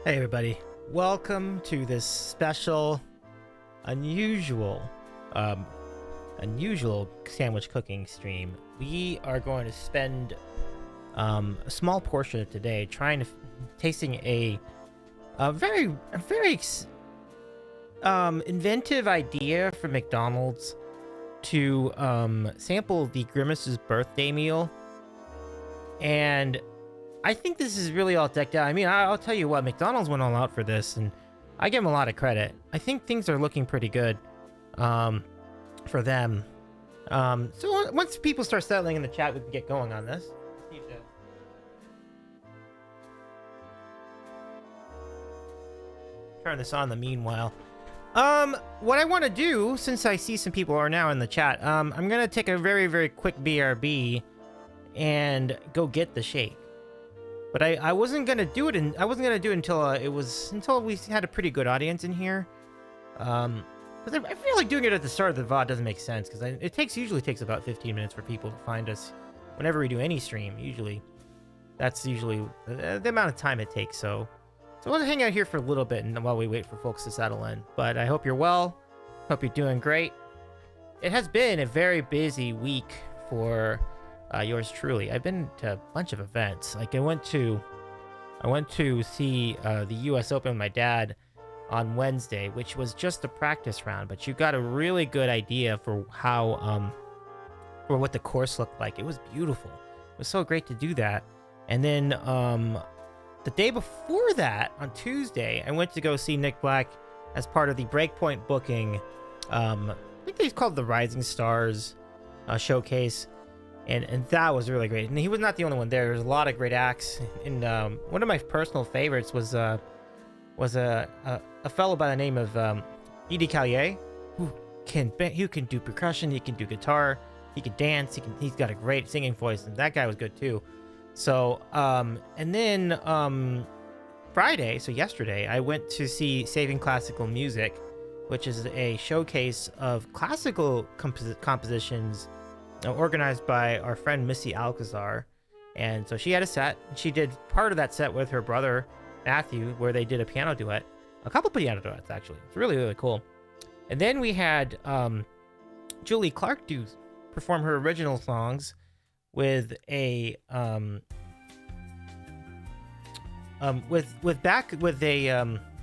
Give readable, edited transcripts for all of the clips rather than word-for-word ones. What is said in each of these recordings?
Hey everybody, welcome to this special, unusual, unusual sandwich cooking stream. We are going to spend a small portion of today trying to tasting a very inventive idea from McDonald's to sample the Grimace's birthday meal. And I think this is really all decked out. I mean, I'll tell you what, McDonald's went all out for this, and I give them a lot of credit. I think things are looking pretty good for them. So once people start settling in the chat, we can get going on this. Just need to turn this on in the meanwhile. What I want to do, since I see some people are now in the chat, I'm going to take a very quick BRB and go get the shake. But I wasn't gonna do it, I wasn't gonna do it until we had a pretty good audience in here. But I feel like doing it at the start of the VOD doesn't make sense because it usually takes about 15 minutes for people to find us whenever we do any stream. That's usually the amount of time it takes. So we'll hang out here for a little bit and while we wait for folks to settle in. But I hope you're well. Hope you're doing great. It has been a very busy week for yours truly. I've been to a bunch of events. Like I went to see the U.S. Open with my dad on Wednesday, which was just a practice round, but you got a really good idea for how for what the course looked like. It was beautiful. It was so great to do that. And then the day before that, on Tuesday, I went to go see Nick Black as part of the Breakpoint booking. I think they called the Rising Stars showcase. And that was really great. And he was not the only one there. There's a lot of great acts. And one of my personal favorites was a fellow by the name of Edie Callier, who can do percussion, he can do guitar, he can dance, he's got a great singing voice, and that guy was good too. So and then Friday, so yesterday, I went to see Saving Classical Music, which is a showcase of classical compositions organized by our friend Missy Alcazar. And so she had a set. She did part of that set with her brother Matthew, where they did a piano duet, a couple piano duets actually. It's really cool. And then we had Julie Clark perform her original songs with a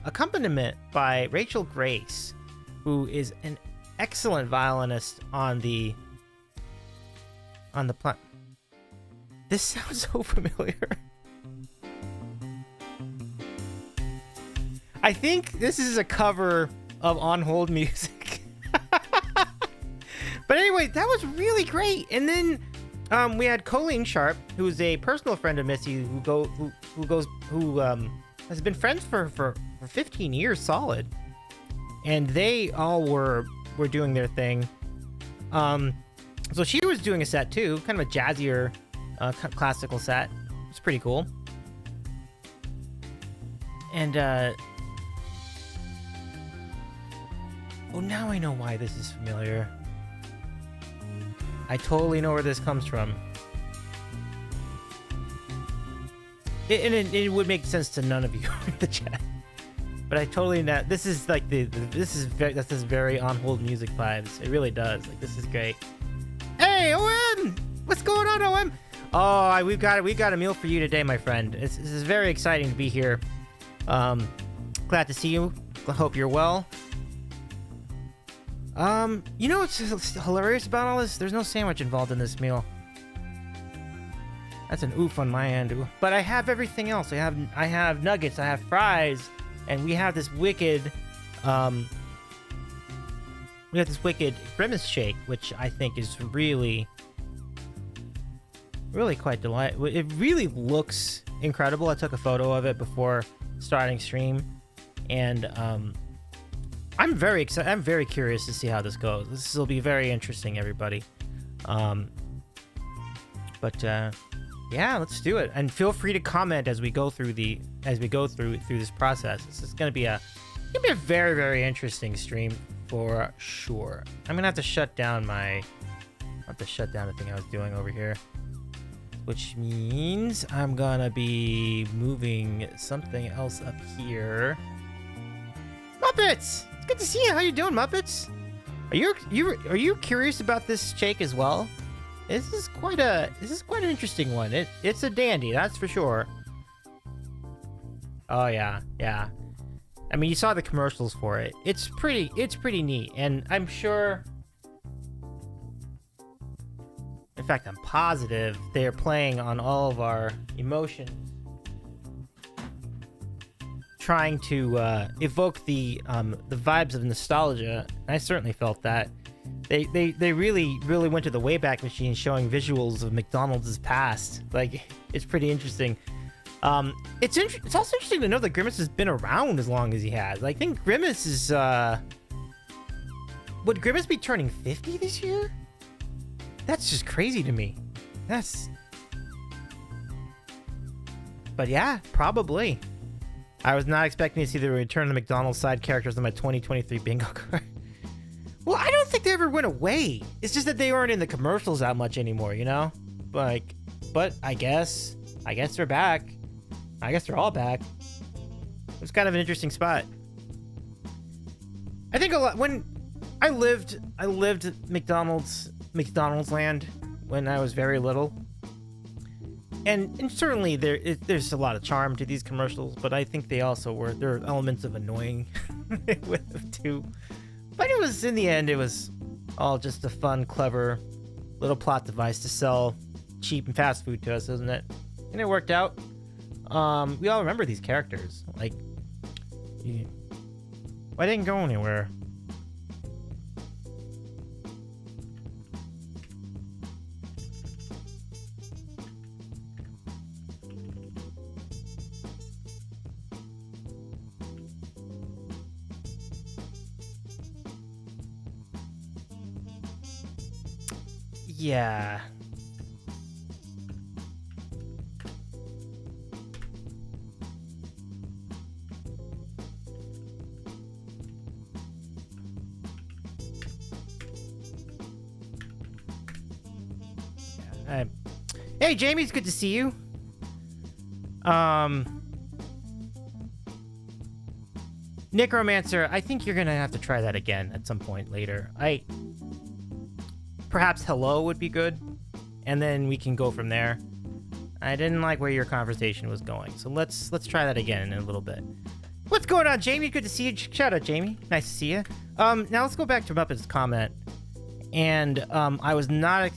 accompaniment by Rachel Grace, who is an excellent violinist on the plant. This sounds so familiar. I think this is a cover of On Hold music. But anyway, that was really great. And then we had Colleen Sharp, who is a personal friend of Missy, who has been friends for 15 years solid. And they all were doing their thing. So she was doing a set too, kind of a jazzier, classical set. It's pretty cool. And oh, now I know why this is familiar. I totally know where this comes from. It would make sense to none of you in the chat, but I totally know. This is like this is very On Hold music vibes. It really does. Like, this is great. Hey, OM! What's going on, OM? Oh, we've got a meal for you today, my friend. This is very exciting to be here. Glad to see you. I hope you're well. You know what's hilarious about all this? There's no sandwich involved in this meal. That's an oof on my end. But I have everything else. I have nuggets, I have fries, and we have this wicked Grimace shake, which I think is really quite delightful. It really looks incredible. I took a photo of it before starting stream, and I'm very excited. I'm very curious to see how this goes. This will be very interesting, everybody. Yeah, let's do it. And feel free to comment as we go through this process. This is gonna be a very interesting stream for sure. I'm gonna have to shut down the thing I was doing over here. which means I'm gonna be moving something else up here. Muppets! It's good to see you. How you doing, Muppets? Are you curious about this shake as well? This is quite an interesting one. It's a dandy, that's for sure. Oh yeah. I mean, you saw the commercials for it. It's pretty neat, and I'm sure. In fact, I'm positive they're playing on all of our emotions, trying to evoke the vibes of nostalgia. I certainly felt that. They really went to the Wayback Machine, showing visuals of McDonald's past. Like, it's pretty interesting. It's also interesting to know that Grimace has been around as long as he has. I think Grimace is would Grimace be turning 50 this year? That's just crazy to me. But yeah, probably. I was not expecting to see the return of the McDonald's side characters in my 2023 bingo card. Well, I don't think they ever went away. It's just that they aren't in the commercials that much anymore, you know? But I guess they're back. I guess they're all back. It was kind of an interesting spot. I think a lot when I lived McDonald's land when I was very little, and certainly there's a lot of charm to these commercials, but I think there are elements of annoying with them too. But it was, in the end, it was all just a fun, clever little plot device to sell cheap and fast food to us, isn't it? And it worked out. We all remember these characters. Like, I didn't go anywhere. Yeah. Hey, Jamie, it's good to see you. Necromancer, I think you're gonna have to try that again at some point later. Perhaps hello would be good, and then we can go from there. I didn't like where your conversation was going, so let's try that again in a little bit. What's going on, Jamie? Good to see you. Shout out, Jamie. Nice to see you. Now let's go back to Muppet's comment. And I was not.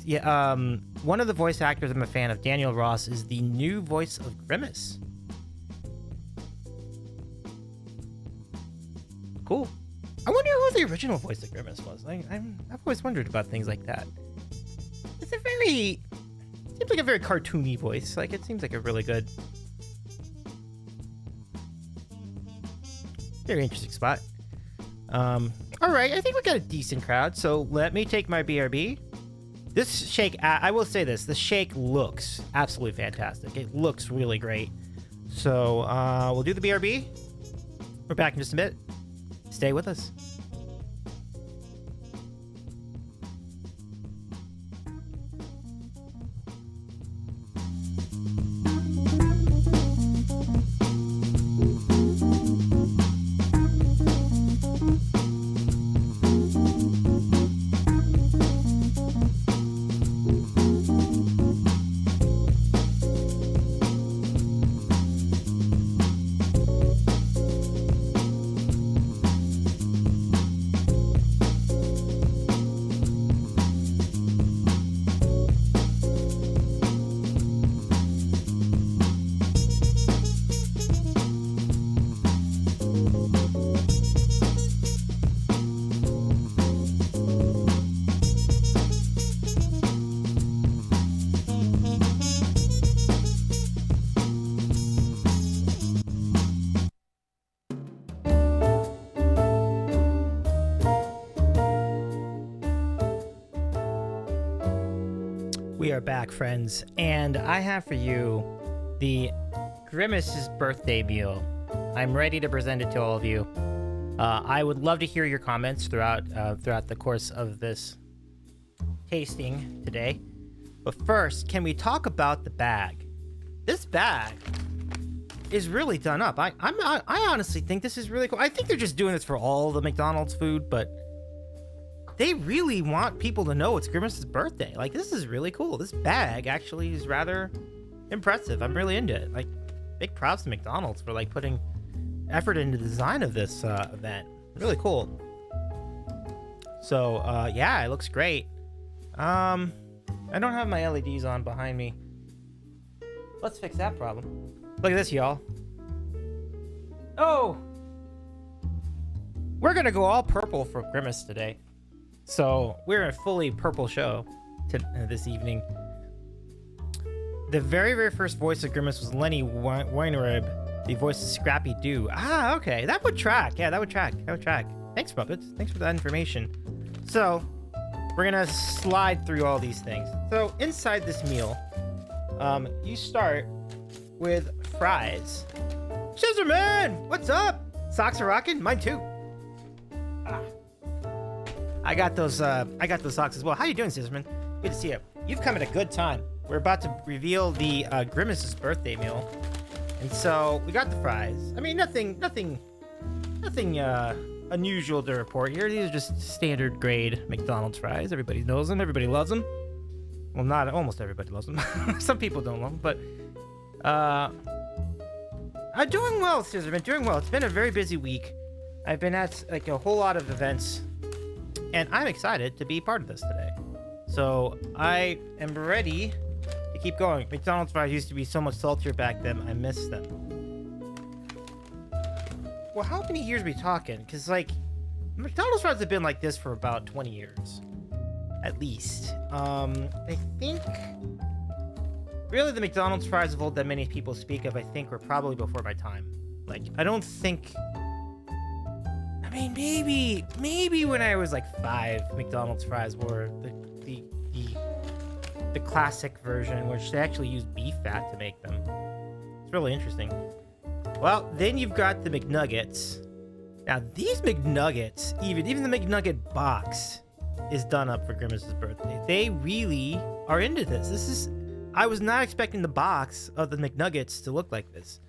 One of the voice actors I'm a fan of, Daniel Ross, is the new voice of Grimace. Cool. I wonder who the original voice of Grimace was. I've always wondered about things like that. It's seems like a very cartoony voice. Like, it seems like a really good, very interesting spot. All right, I think we got a decent crowd, so let me take my BRB. This shake, I will say this, the shake looks absolutely fantastic. It looks really great. So we'll do the BRB. We're back in just a bit. Stay with us. We are back, friends, and I have for you the Grimace's birthday meal. I'm ready to present it to all of you. I would love to hear your comments throughout the course of this tasting today. But first, can we talk about the bag? This bag is really done up. I honestly think this is really cool. I think they're just doing this for all the McDonald's food, but they really want people to know it's Grimace's birthday. Like, this is really cool. This bag actually is rather impressive. I'm really into it. Like, big props to McDonald's for like putting effort into the design of this event. Really cool. So yeah, it looks great. I don't have my LEDs on behind me. Let's fix that problem. Look at this, y'all. Oh! We're gonna go all purple for Grimace today. So, we're a fully purple show this evening. The very, very first voice of Grimace was Lenny Weinreb, the voice of Scrappy Doo. Ah, okay. That would track. Yeah, that would track. That would track. Thanks, Muppets. Thanks for that information. So, we're gonna slide through all these things. So, inside this meal, you start with fries. Scissorman, what's up? Socks are rocking? Mine too. I got those socks as well. How you doing, Scissorman? Good to see you. You've come at a good time. We're about to reveal the Grimace's birthday meal, and so we got the fries. I mean, nothing unusual to report here. These are just standard grade McDonald's fries. Everybody knows them. Everybody loves them. Well, not almost everybody loves them. Some people don't love them, but I'm doing well, Scissorman. Doing well. It's been a very busy week. I've been at like a whole lot of events, and I'm excited to be part of this today. So I am ready to keep going. McDonald's fries used to be so much saltier back then. I miss them. Well, how many years are we talking? Because, like, McDonald's fries have been like this for about 20 years. At least. I think... Really, the McDonald's fries of old that many people speak of, I think, were probably before my time. Like, I don't think... I mean, maybe when I was, like, 5, McDonald's fries were the classic version, which they actually used beef fat to make them. It's really interesting. Well, then you've got the McNuggets. Now, these McNuggets, even the McNugget box, is done up for Grimace's birthday. They really are into this. I was not expecting the box of the McNuggets to look like this.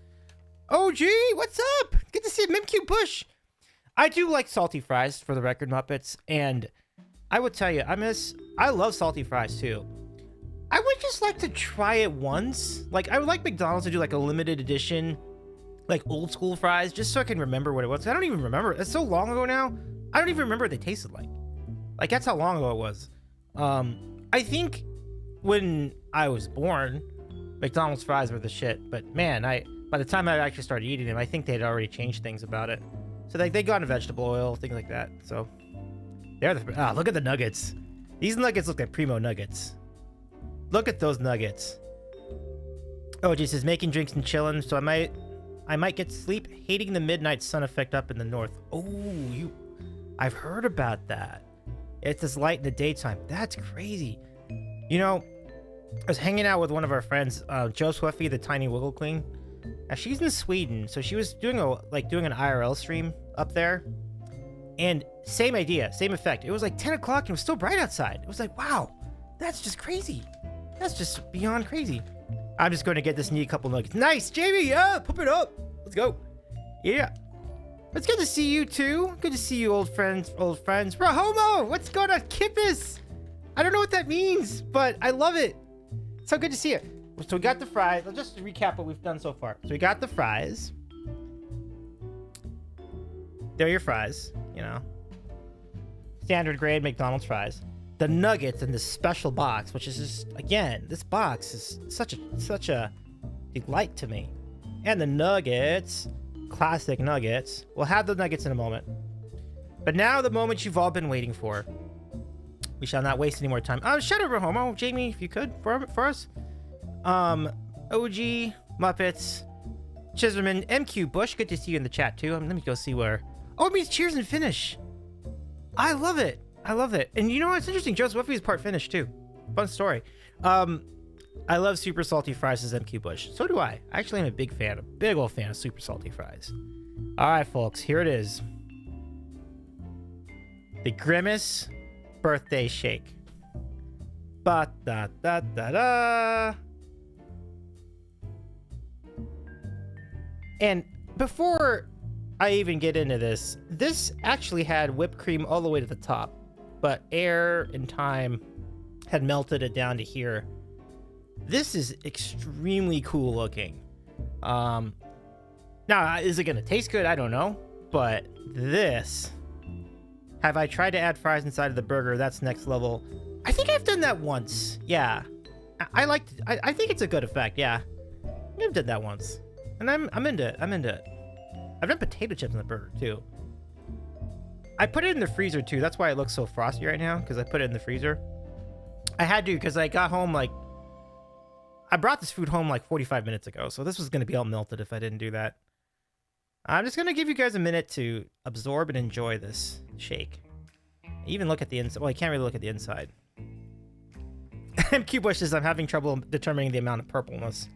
Oh, gee, what's up? Good to see you, Mimq Bush. I do like salty fries, for the record, Muppets, and I would tell you, I love salty fries, too. I would just like to try it once. Like, I would like McDonald's to do, like, a limited edition, like, old school fries, just so I can remember what it was. I don't even remember. It's so long ago now. I don't even remember what they tasted like. Like, that's how long ago it was. I think when I was born, McDonald's fries were the shit. But, man, by the time I actually started eating them, I think they had already changed things about it. So, they got into vegetable oil, things like that. So, look at the nuggets. These nuggets look like primo nuggets. Look at those nuggets. Oh, geez, says making drinks and chilling, so I might get sleep, hating the midnight sun effect up in the north. Oh, I've heard about that. It's this light in the daytime. That's crazy. You know, I was hanging out with one of our friends, Joe Swiffy, the Tiny Wiggle Queen. Now, she's in Sweden, so she was doing an IRL stream up there. And same idea, same effect. It was like 10 o'clock and it was still bright outside. It was like, wow, that's just crazy. That's just beyond crazy. I'm just going to get this neat couple nuggets. Nice, Jamie. Yeah, pump it up. Let's go. Yeah. It's good to see you too. Good to see you, old friends. Rahomo, what's going on? Kippis. I don't know what that means, but I love it. So good to see you. So we got the fries. Let's just recap what we've done so far. So we got the fries. They're your fries, you know. Standard grade McDonald's fries. The nuggets in this special box, which is just, again, this box is such a delight to me. And the nuggets, classic nuggets. We'll have the nuggets in a moment. But now the moment you've all been waiting for. We shall not waste any more time. Shout out Rahomo, Jamie, if you could, for us. OG, Muppets, Chisholman, MQ Bush, good to see you in the chat too. Let me go see where. Oh, it means cheers and finish. I love it. I love it. And you know what's interesting? Joe Swiffy is part Finnish too. Fun story. I love super salty fries as MQ Bush. So do I. I actually am a big old fan of super salty fries. All right, folks, here it is. The Grimace birthday shake. But Da da da da. And before I even get into this, this actually had whipped cream all the way to the top, but air and time had melted it down to here. This is extremely cool looking. Now, is it gonna taste good? I don't know, but this. Have I tried to add fries inside of the burger? That's next level. I think I've done that once. Yeah, I think it's a good effect. Yeah, I've done that once, and I'm into it. I'm into it. I've done potato chips in the burger too. I put it in the freezer too. That's why it looks so frosty right now, because I put it in the freezer. I had to, because I got home like, I brought this food home like 45 minutes ago, so this was going to be all melted if I didn't do that. I'm just going to give you guys a minute to absorb and enjoy this shake. Even look at the inside. Well, I can't really look at the inside. MQ Bush says, I'm having trouble determining the amount of purpleness.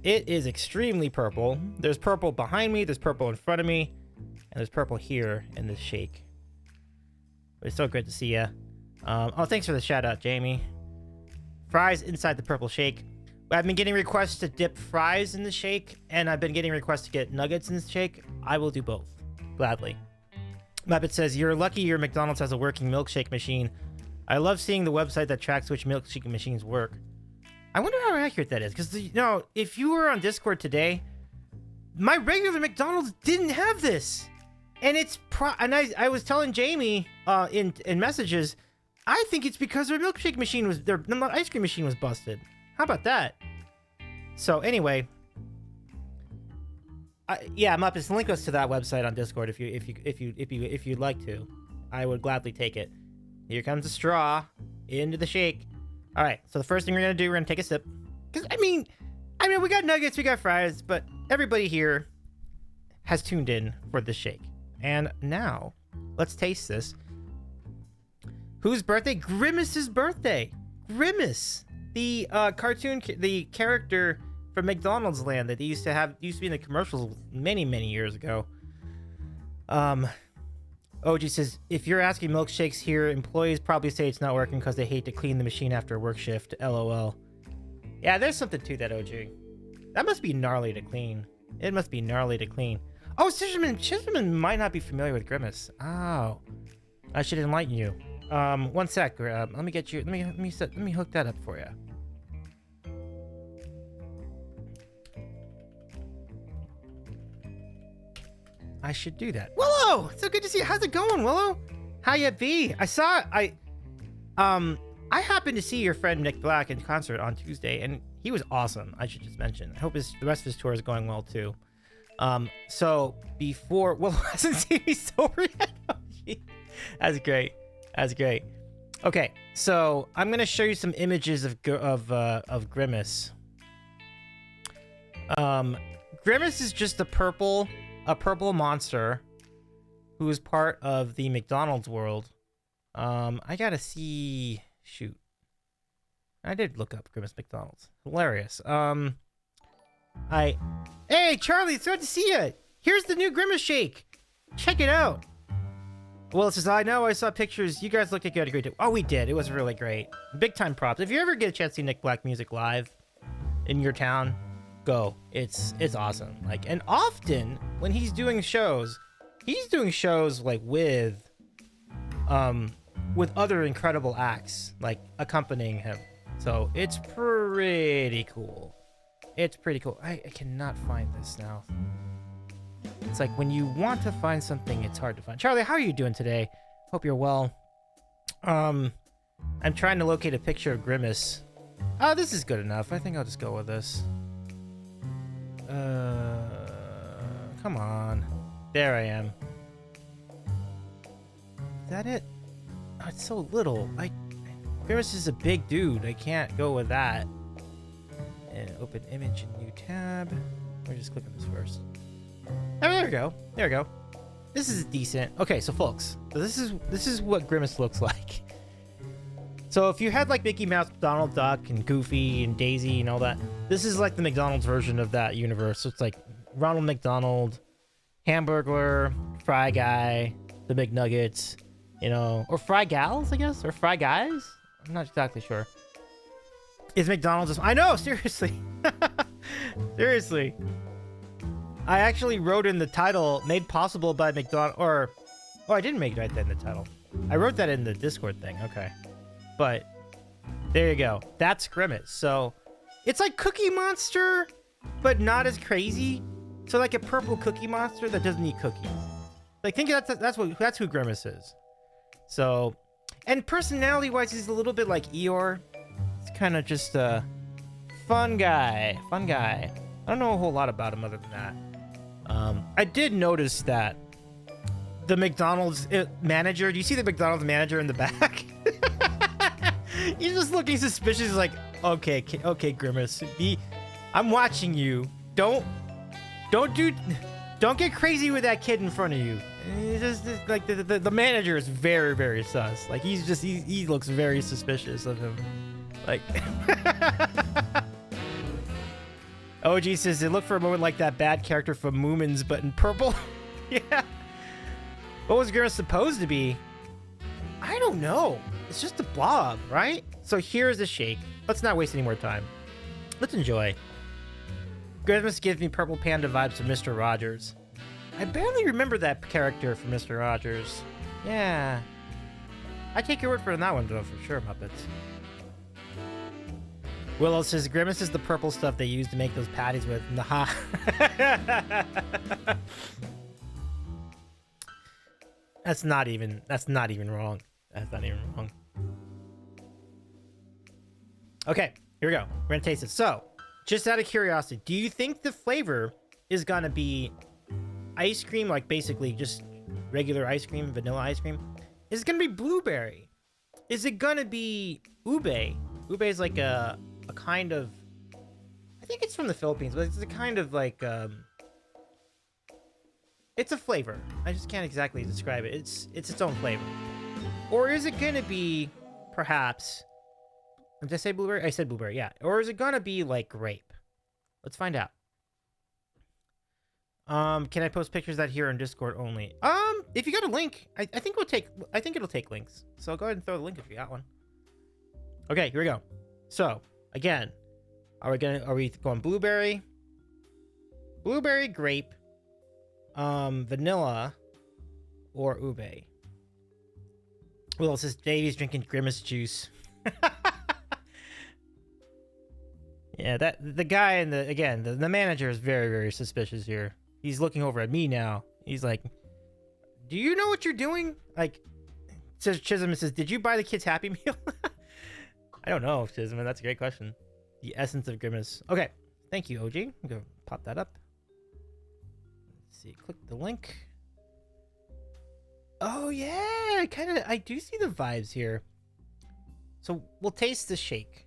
It is extremely purple. There's purple behind me, there's purple in front of me, and there's purple here in this shake. But it's so great to see ya. Oh, thanks for the shout out, Jamie. Fries inside the purple shake. I've been getting requests to dip fries in the shake, and I've been getting requests to get nuggets in the shake. I will do both, gladly. Muppet says, you're lucky your McDonald's has a working milkshake machine. I love seeing the website that tracks which milkshake machines work. I wonder how accurate that is, because, you know, if you were on Discord today, my regular McDonald's didn't have this. And it's I was telling Jamie in messages, I think it's because their milkshake machine was, their ice cream machine was busted. How about that? So anyway, yeah, Muppets, link us to that website on Discord if you'd like to. I would gladly take it. Here comes the straw into the shake. All right, so the first thing we're gonna do, we're gonna take a sip. Cause I mean, we got nuggets, we got fries, but everybody here has tuned in for the shake. And now, let's taste this. Whose birthday? Grimace's birthday. Grimace, the cartoon, the character from McDonald's Land that they used to be in the commercials many years ago. OG says, if you're asking milkshakes here, employees probably say it's not working because they hate to clean the machine after a work shift. LOL. Yeah, there's something to that, OG. That must be gnarly to clean. It must be gnarly to clean. Oh, Scissorman might not be familiar with Grimace. Oh, I should enlighten you. One sec. Let me get you. Let me hook that up for you. I should do that. Willow, so good to see you. How's it going, Willow? How you be? I happened to see your friend Nick Black in concert on Tuesday, and he was awesome. I should just mention. I hope the rest of his tour is going well too. So before Willow hasn't seen me sober yet. That's great. That's great. Okay, so I'm gonna show you some images of Grimace. Grimace is just a purple monster who is part of the McDonald's world. I gotta see. Shoot, I did look up Grimace McDonald's. Hilarious. Hey Charlie, it's good to see you. Here's the new Grimace shake. Check it out. Well, it says, I know, I saw pictures. You guys look like you had a great day. Oh, we did. It was really great. Big time props. If you ever get a chance to see Nick Black music live in your town, go. It's awesome. Like, and often when he's doing shows like with other incredible acts like accompanying him. So it's pretty cool. It's pretty cool. I cannot find this now. It's like when you want to find something, it's hard to find. Charlie, how are you doing today? Hope you're well. I'm trying to locate a picture of Grimace. Oh, this is good enough. I think I'll just go with this. Come on. There I am. Is that it? Oh, it's so little. Grimace is a big dude. I can't go with that. And open image in new tab. Let me just click on this first. Oh, there we go. There we go. This is decent. Okay, so folks, so this is what Grimace looks like. So if you had like Mickey Mouse, Donald Duck, and Goofy, and Daisy, and all that, this is like the McDonald's version of that universe. So it's like Ronald McDonald, Hamburglar, Fry Guy, the McNuggets, you know, or Fry Gals, I guess, or Fry Guys. I'm not exactly sure. Is McDonald's... I know, seriously. Seriously. I actually wrote in the title, made possible by McDonald's, or... Oh, I didn't make that in the title. I wrote that in the Discord thing, okay. But, there you go. That's Grimace. So, it's like Cookie Monster, but not as crazy. So, like a purple Cookie Monster that doesn't eat cookies. Like, think that's who Grimace is. So, and personality-wise, he's a little bit like Eeyore. It's kind of just a fun guy. Fun guy. I don't know a whole lot about him other than that. I did notice that the McDonald's manager... Do you see the McDonald's manager in the back? He's just looking suspicious. He's like, okay, Grimace. I'm watching you. Don't get crazy with that kid in front of you. It's just like the manager is very, very sus. Like he looks very suspicious of him. Like OG says they look for a moment like that bad character from Moomins, but in purple. Yeah. What was Grimace supposed to be? I don't know. It's just a blob, right? So here's the shake. Let's not waste any more time. Let's enjoy. Grimace gives me Purple Panda vibes from Mr. Rogers. I barely remember that character from Mr. Rogers. Yeah. I take your word for that one, though, for sure, Muppets. Willow says Grimace is the purple stuff they use to make those patties with. Nah. That's not even wrong. That's not even wrong. Okay, here we go. We're gonna taste it. So, just out of curiosity, do you think the flavor is gonna be ice cream, like basically just regular ice cream, vanilla ice cream? Is it gonna be blueberry? Is it gonna be ube? Ube is like a kind of, I think it's from the Philippines, but it's a kind of like, it's a flavor. I just can't exactly describe it. It's its own flavor. Or is it gonna be, perhaps, did I say blueberry? I said blueberry, yeah. Or is it gonna be like grape? Let's find out. Can I post pictures of that here on Discord only? If you got a link, I think it'll take links. So go ahead and throw the link if you got one. Okay, here we go. So, again, are we going blueberry? Blueberry, grape, vanilla, or ube? Well, says Davy's drinking Grimace juice. Yeah, the guy and the manager is very, very suspicious here. He's looking over at me now. He's like, "Do you know what you're doing?" Like, says Chisholm. Says, "Did you buy the kids Happy Meal?" I don't know, Chisholm. That's a great question. The essence of Grimace. Okay, thank you, OG. I'm gonna pop that up. Let's see. Click the link. Oh yeah, I do see the vibes here. So we'll taste the shake,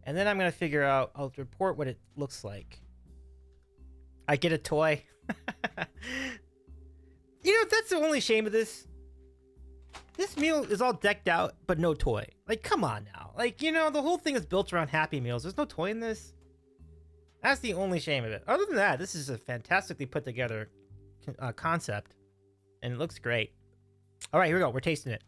and then I'm gonna figure out. I'll report what it looks like. I get a toy. You know, that's the only shame of this. This meal is all decked out, but no toy. Like, come on now. Like, you know, the whole thing is built around Happy Meals. There's no toy in this. That's the only shame of it. Other than that, this is a fantastically put together concept, and it looks great. All right, here we go. We're tasting it.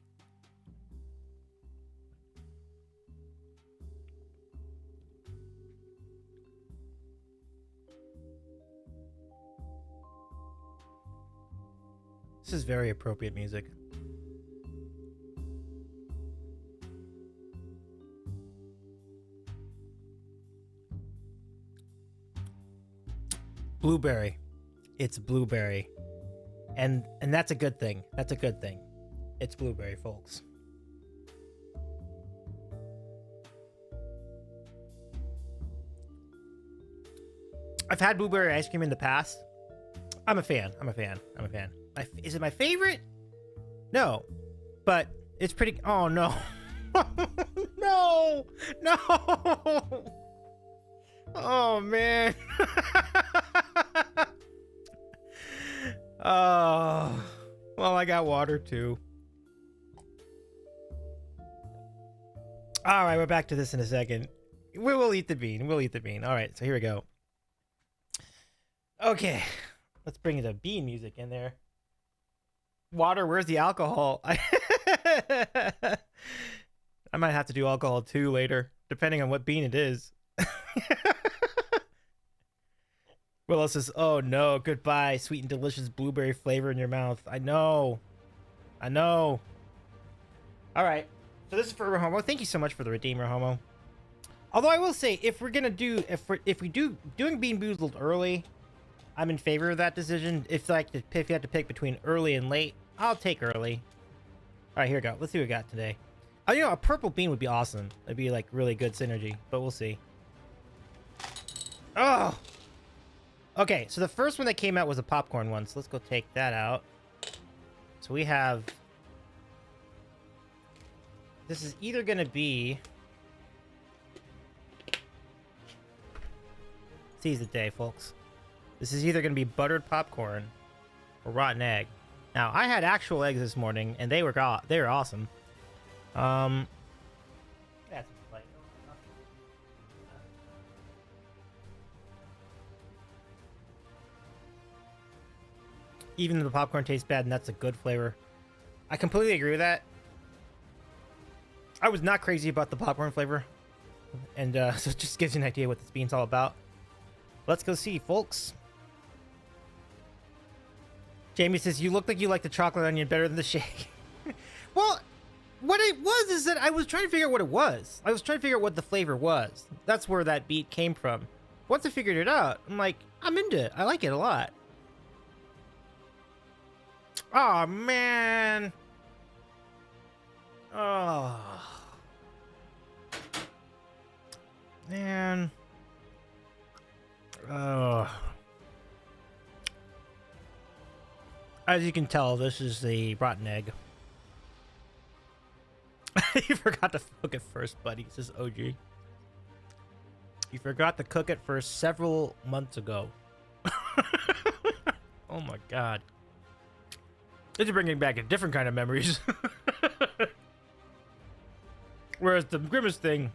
This is very appropriate music. Blueberry. It's blueberry. And that's a good thing. That's a good thing. It's blueberry, folks. I've had blueberry ice cream in the past. I'm a fan. Is it my favorite? No. But it's pretty... Oh, no. No. Oh, man. Oh. Well, I got water, too. All right, we're back to this in a second. We'll eat the bean. All right, so here we go. Okay. Let's bring the bean music in there. Water, where's the alcohol? I might have to do alcohol too later, depending on what bean it is. Willow says, oh no, goodbye, sweet and delicious blueberry flavor in your mouth. I know. I know. All right. So this is for Homo. Thank you so much for the Redeemer, Homo. Although I will say, if we're gonna do, if we do doing Bean Boozled early, I'm in favor of that decision. If you have to pick between early and late, I'll take early. All right, here we go. Let's see what we got today. Oh, you know, a purple bean would be awesome. It'd be like really good synergy, but we'll see. Oh. Okay, so the first one that came out was a popcorn one, so let's go take that out. So we have... This is either going to be... Seize the day, folks. This is either going to be buttered popcorn or rotten egg. Now, I had actual eggs this morning, and they were awesome. That's like... Even though the popcorn tastes bad, and that's a good flavor. I completely agree with that. I was not crazy about the popcorn flavor. And so it just gives you an idea what this bean's all about. Let's go see, folks. Jamie says, you look like you like the chocolate onion better than the shake. Well, what it was is that I was trying to figure out what it was. I was trying to figure out what the flavor was. That's where that beat came from. Once I figured it out, I'm like, I'm into it. I like it a lot. Oh, man. Oh. Man. Oh. As you can tell, this is the rotten egg. You forgot to cook it first, buddy, says OG. You forgot to cook it first several months ago. Oh my god. This is bringing back a different kind of memories. Whereas the Grimace thing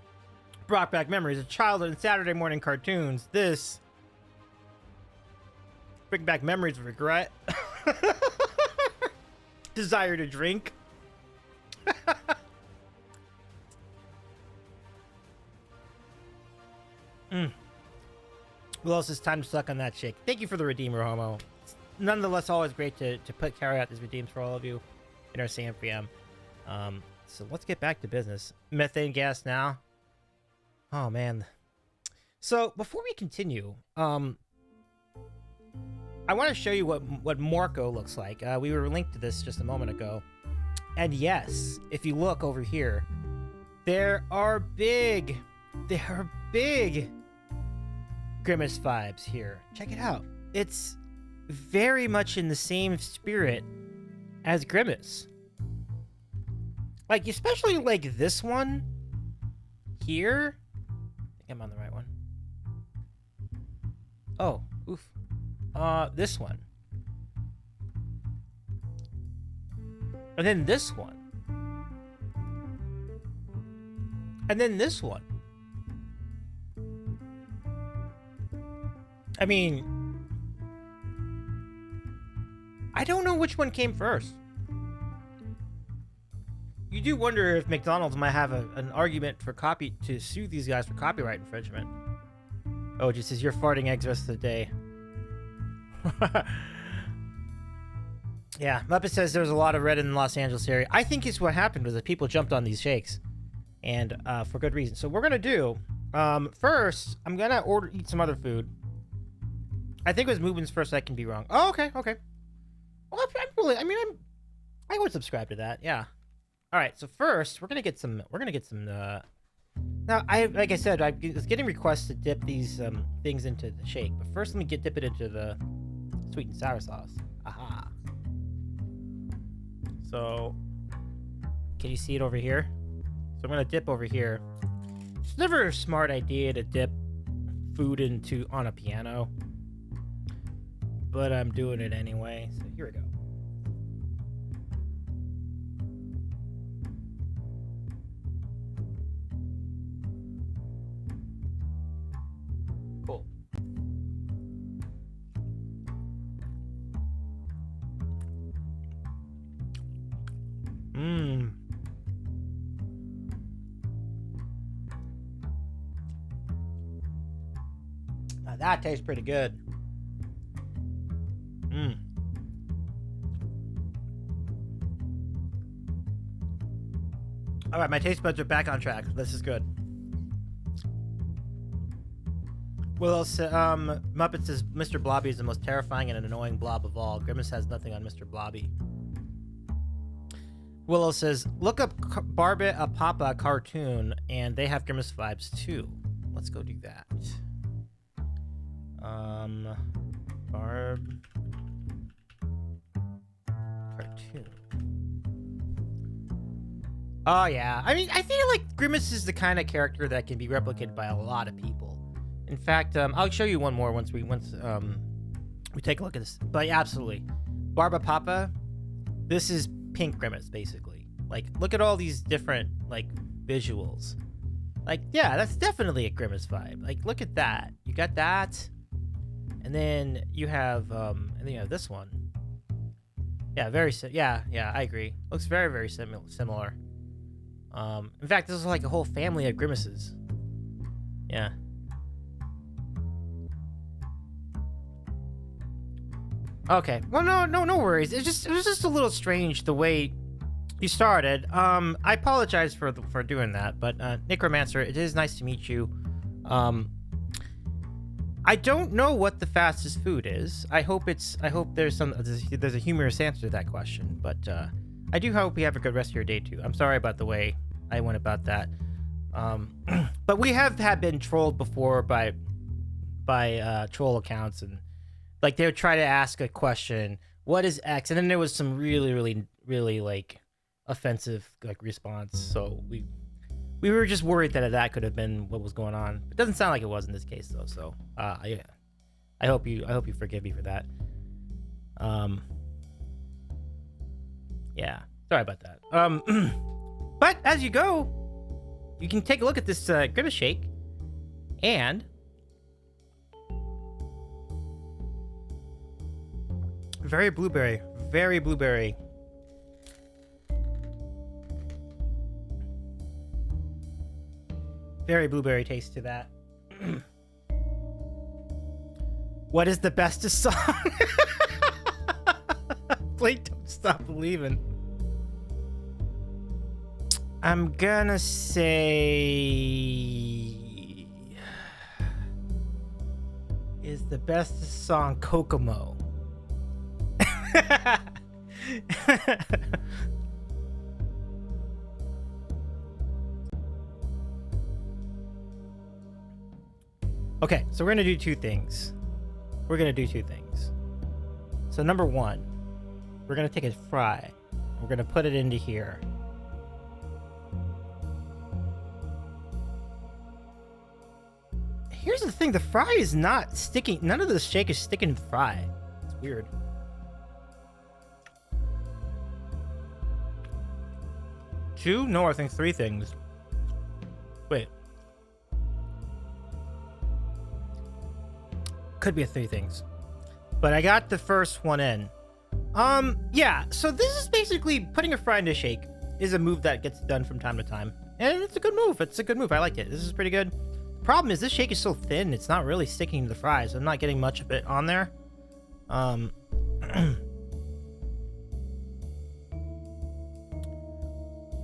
brought back memories of childhood and Saturday morning cartoons. This bring back memories of regret. Desire to drink. Well, else it's time to suck on that shake. Thank you for the Redeemer, Homo. It's nonetheless always great to carry out these redeems for all of you in our SAMPM. So let's get back to business. Methane gas now. Oh man. So before we continue, I want to show you what Morco looks like. We were linked to this just a moment ago. And yes, if you look over here, there are big Grimace vibes here. Check it out. It's very much in the same spirit as Grimace. Like, especially like this one here. I think I'm on the right one. Oh, oof. This one. And then this one. And then this one. I mean, I don't know which one came first. You do wonder if McDonald's might have an argument for to sue these guys for copyright infringement. Oh, it just says you're farting eggs the rest of the day. Yeah, Muppet says there's a lot of red in the Los Angeles area. I think it's what happened was that people jumped on these shakes, and for good reason. So we're gonna do first. I'm gonna eat some other food. I think it was movements first. I can be wrong. Oh, okay. Well, I would subscribe to that. Yeah. All right. So first, we're gonna get some. Now, like I said, I was getting requests to dip these things into the shake, but first, let me dip it into the sweet and sour sauce. Aha. So, can you see it over here? So I'm gonna dip over here. It's never a smart idea to dip food on a piano, but I'm doing it anyway. So here we go. Cool. That tastes pretty good. Mmm. All right, my taste buds are back on track. This is good. Well, Muppet says Mr. Blobby is the most terrifying and annoying blob of all. Grimace has nothing on Mr. Blobby. Willow says, look up Barbie a Papa cartoon, and they have Grimace vibes too. Let's go do that. Barb cartoon. Oh yeah, I mean, I feel like Grimace is the kind of character that can be replicated by a lot of people. In fact, I'll show you one more once we take a look at this. But yeah, absolutely, Barba Papa. This is pink Grimace, basically. Like, look at all these different like visuals. Like, yeah, that's definitely a Grimace vibe. Like, look at that. You got that, and then you have this one. Yeah, yeah, I agree. Looks very, very similar. In fact, this is like a whole family of Grimaces. Yeah. Okay. Well, no worries. It was just a little strange the way you started. I apologize for doing that, but Necromancer, it is nice to meet you. I don't know what the fastest food is. I hope there's a humorous answer to that question, but I do hope you have a good rest of your day too. I'm sorry about the way I went about that. But we have been trolled before by troll accounts, and like they would try to ask a question, what is X? And then there was some really like offensive like response. So we were just worried that could have been what was going on. It doesn't sound like it was in this case though. So yeah, I hope you forgive me for that. Yeah, sorry about that. But as you go, you can take a look at this Grimace shake, and very blueberry, very blueberry. Very blueberry taste to that. What is the bestest song? Blake, don't stop believing. I'm gonna say is the bestest song Kokomo. Okay, so we're gonna do two things. So number one, we're gonna take a fry. We're gonna put it into here. Here's the thing, the fry is not sticking. None of the shake is sticking to the fry. It's weird. Two? No, I think three things. Wait. Could be three things. But I got the first one in. Yeah, so this is basically putting a fry into a shake is a move that gets done from time to time. And it's a good move. I like it. This is pretty good. The problem is this shake is so thin, it's not really sticking to the fries. I'm not getting much of it on there.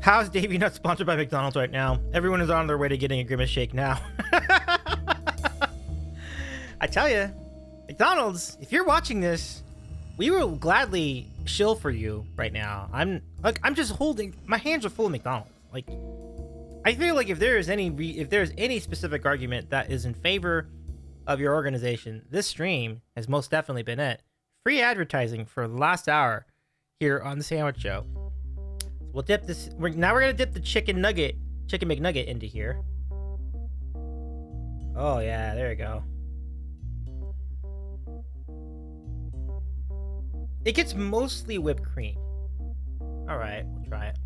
How's Davy not sponsored by McDonald's right now? Everyone is on their way to getting a Grimace shake now. I tell you, McDonald's, if you're watching this, we will gladly shill for you right now. I'm just holding, my hands are full of McDonald's. Like, I feel like if there's any specific argument that is in favor of your organization, this stream has most definitely been it. Free advertising for the last hour here on the Sandwich Show. We'll dip this. Now we're gonna dip the chicken McNugget into here. Oh yeah, there we go. It gets mostly whipped cream. All right, we'll try it.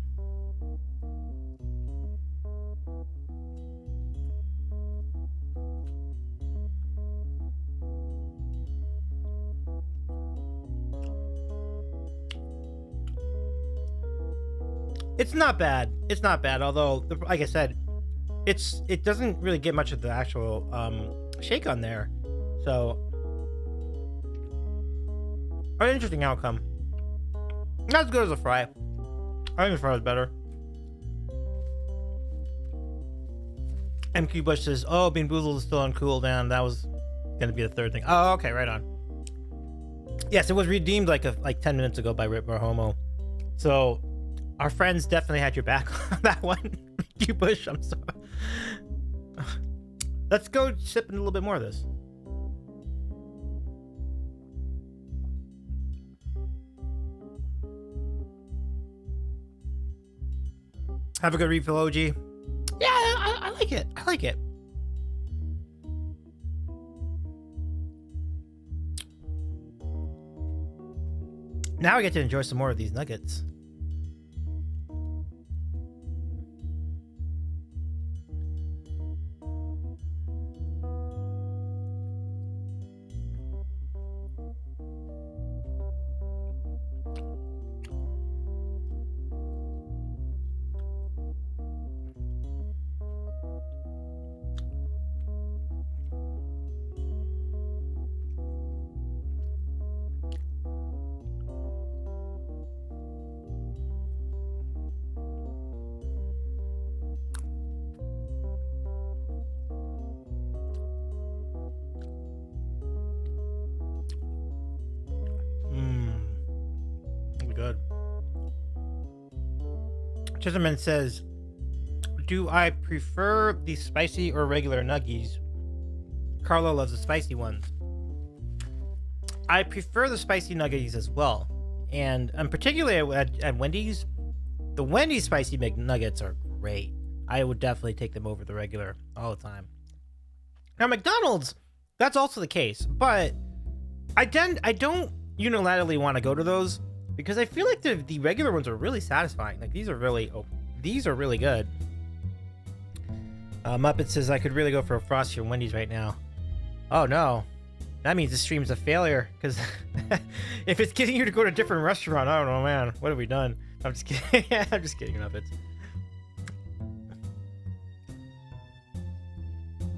It's not bad. It's not bad. Although, like I said, it doesn't really get much of the actual shake on there. So, an interesting outcome. Not as good as a fry. I think the fry was better. MQ Bush says, "Oh, Bean Boozled is still on cooldown. That was gonna be the third thing." Oh, okay, right on. Yes, it was redeemed like 10 minutes ago by Rip Homo. So our friends definitely had your back on that one. MQ Bush, I'm sorry. Let's go sip in a little bit more of this. Have a good refill, OG. Yeah, I like it. I like it. Now I get to enjoy some more of these nuggets. Good. Chisholman says, "Do I prefer the spicy or regular nuggies?" Carlo loves the spicy ones. I prefer the spicy nuggies as well, and particularly at Wendy's. The Wendy's spicy McNuggets are great. I would definitely take them over the regular all the time. Now McDonald's, that's also the case, but I don't unilaterally want to go to those because I feel like the regular ones are really satisfying. Like these are really good. Muppet says I could really go for a Frosty or Wendy's right now. Oh no, that means the stream's a failure because if it's getting you to go to a different restaurant, I don't know, man. What have we done? I'm just kidding. I'm just kidding, Muppets.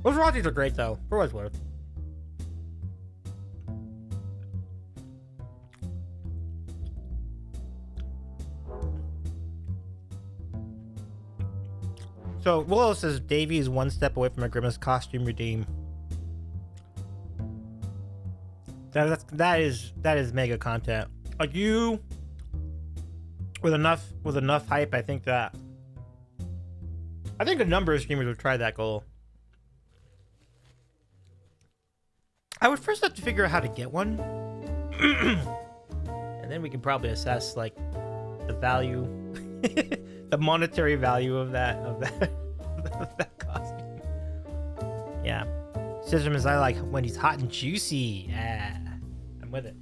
Those Frosties are great though, for what it's worth. So Willow says Davy is one step away from a Grimace costume redeem. That is mega content. Like you with enough hype, I think a number of streamers would try that goal. I would first have to figure out how to get one. And then we can probably assess like the value the monetary value of that costume. Yeah. System is I like when he's hot and juicy. Yeah. I'm with it.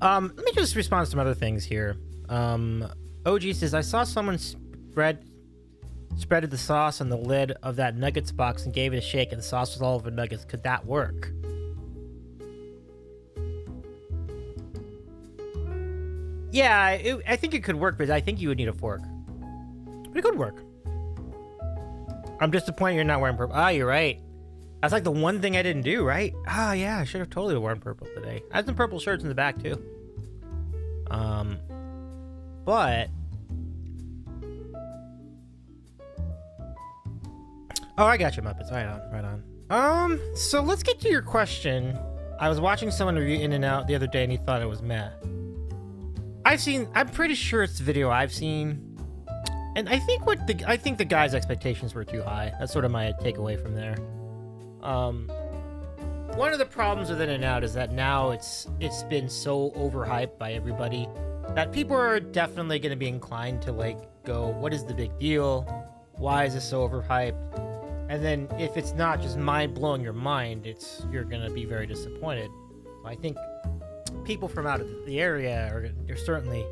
Let me just respond to some other things here. OG says I saw someone spreaded the sauce on the lid of that nuggets box and gave it a shake and the sauce was all over nuggets. Could that work? Yeah, I think it could work, but I think you would need a fork. But it could work. I'm disappointed you're not wearing purple. Ah, you're right. That's like the one thing I didn't do, right? Ah, yeah, I should have totally worn purple today. I have some purple shirts in the back, too. But... Oh, I got you, Muppets. Right on. So let's get to your question. I was watching someone review In-N-Out the other day and he thought it was meh. I'm pretty sure it's the video I've seen. And I think the guy's expectations were too high. That's sort of my takeaway from there. One of the problems with In-N-Out is that now it's been so overhyped by everybody that people are definitely going to be inclined to like go, what is the big deal? Why is this so overhyped? And then if it's not just mind-blowing your mind, you're going to be very disappointed. So I think people from out of the area are certainly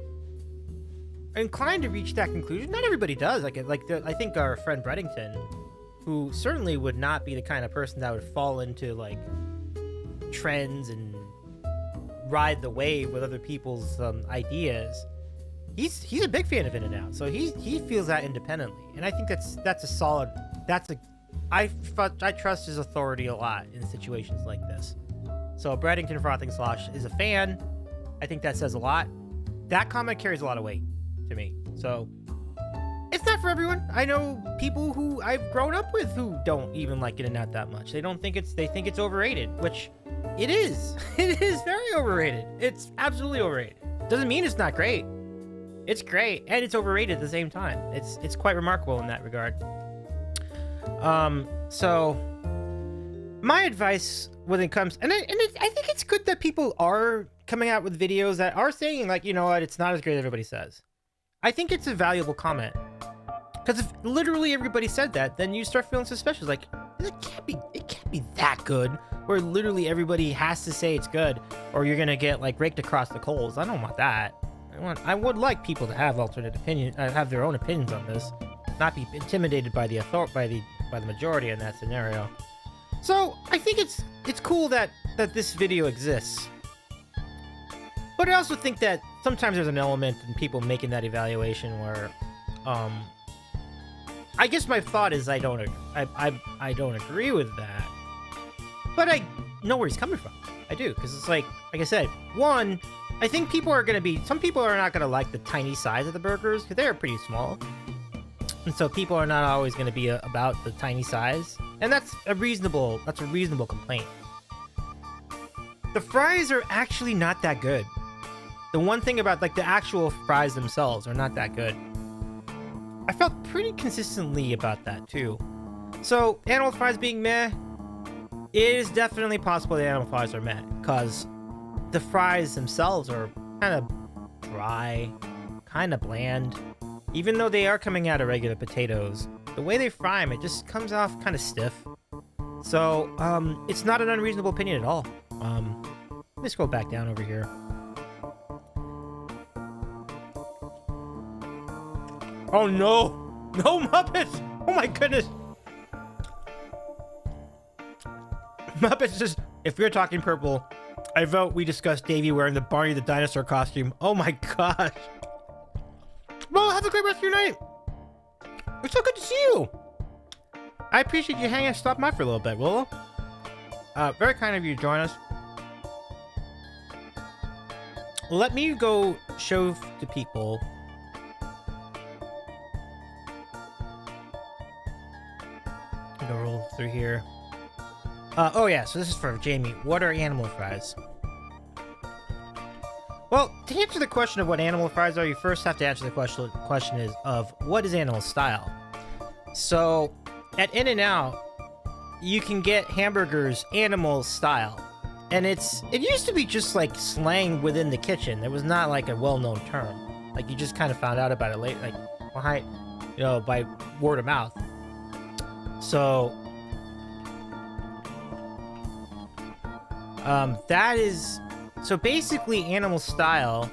inclined to reach that conclusion. Not everybody does. I think our friend Breddington, who certainly would not be the kind of person that would fall into like trends and ride the wave with other people's ideas. He's a big fan of In-N-Out, so he feels that independently, and I think that's a I trust his authority a lot in situations like this. So Breddington Frothing Slosh is a fan. I think that says a lot. That comment carries a lot of weight to me. So it's not for everyone. I know people who I've grown up with who don't even like In-N-Out that much. They think it's overrated, which it is. It is very overrated. It's absolutely overrated. Doesn't mean it's not great. It's great, and it's overrated at the same time. It's quite remarkable in that regard. So my advice when it comes, I think it's good that people are coming out with videos that are saying, like, you know what, it's not as great as everybody says. I think it's a valuable comment, because if literally everybody said that, then you start feeling suspicious. Like, it can't be that good, where literally everybody has to say it's good, or you're gonna get like raked across the coals. I don't want that. I would like people to have alternate opinion, have their own opinions on this, not be intimidated by the majority in that scenario. So I think it's cool that this video exists. But I also think that sometimes there's an element in people making that evaluation where, I guess my thought is I don't agree with that, but I know where he's coming from. I do, because it's like I said, one, I think some people are not gonna like the tiny size of the burgers because they're pretty small, and so people are not always gonna be about the tiny size, and that's a reasonable complaint. The fries are actually not that good. The one thing about, like, the actual fries themselves are not that good. I felt pretty consistently about that too. So animal fries being meh, it is definitely possible the animal fries are meh, because the fries themselves are kind of dry, kind of bland. Even though they are coming out of regular potatoes, the way they fry them, it just comes off kind of stiff. So it's not an unreasonable opinion at all. Let me scroll back down over here. Oh no! No Muppets! Oh my goodness! Muppets just... If we're talking purple, I vote we discuss Davy wearing the Barney the Dinosaur costume. Oh my gosh! Well, have a great rest of your night! It's so good to see you! I appreciate you hanging and stopping by for a little bit, Willow. Very kind of you to join us. Let me go show to people... roll through here. Oh yeah, so this is for Jamie. What are animal fries? Well, to answer the question of what animal fries are, you first have to answer the question is of what is animal style. So at In-N-Out, you can get hamburgers animal style, and it used to be just like slang within the kitchen. It was not like a well-known term. Like, you just kind of found out about it late, like behind, by word of mouth. So, so basically animal style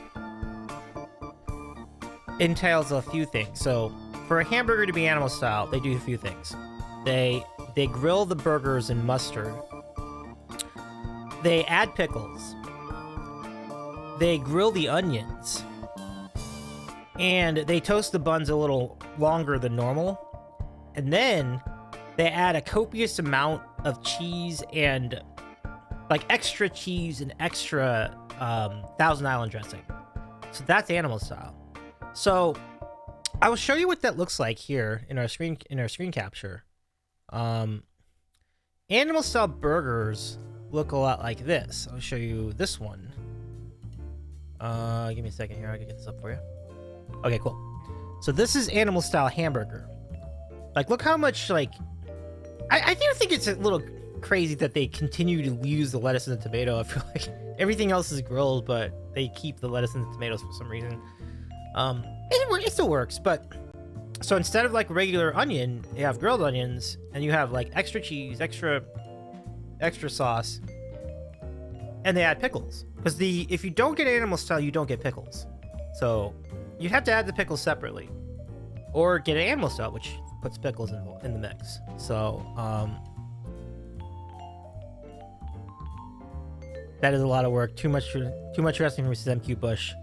entails a few things. So for a hamburger to be animal style, they do a few things. They grill the burgers in mustard. They add pickles. They grill the onions. And they toast the buns a little longer than normal. And then they add a copious amount of cheese and, like, extra cheese and extra Thousand Island dressing. So that's animal style. So I will show you what that looks like here in our screen capture. Animal style burgers look a lot like this. I'll show you this one. Give me a second here. I can get this up for you. Okay, cool. So this is animal style hamburger. Like, look how much, like, I do think it's a little crazy that they continue to use the lettuce and the tomato. I feel like everything else is grilled, but they keep the lettuce and the tomatoes for some reason. It still works, but so instead of like regular onion, you have grilled onions, and you have like extra cheese, extra sauce, and they add pickles. Because if you don't get animal style, you don't get pickles. So you have to add the pickles separately, or get an animal style, which puts pickles in the mix. So that is a lot of work. Too much wrestling from Mrs. MQ Bush.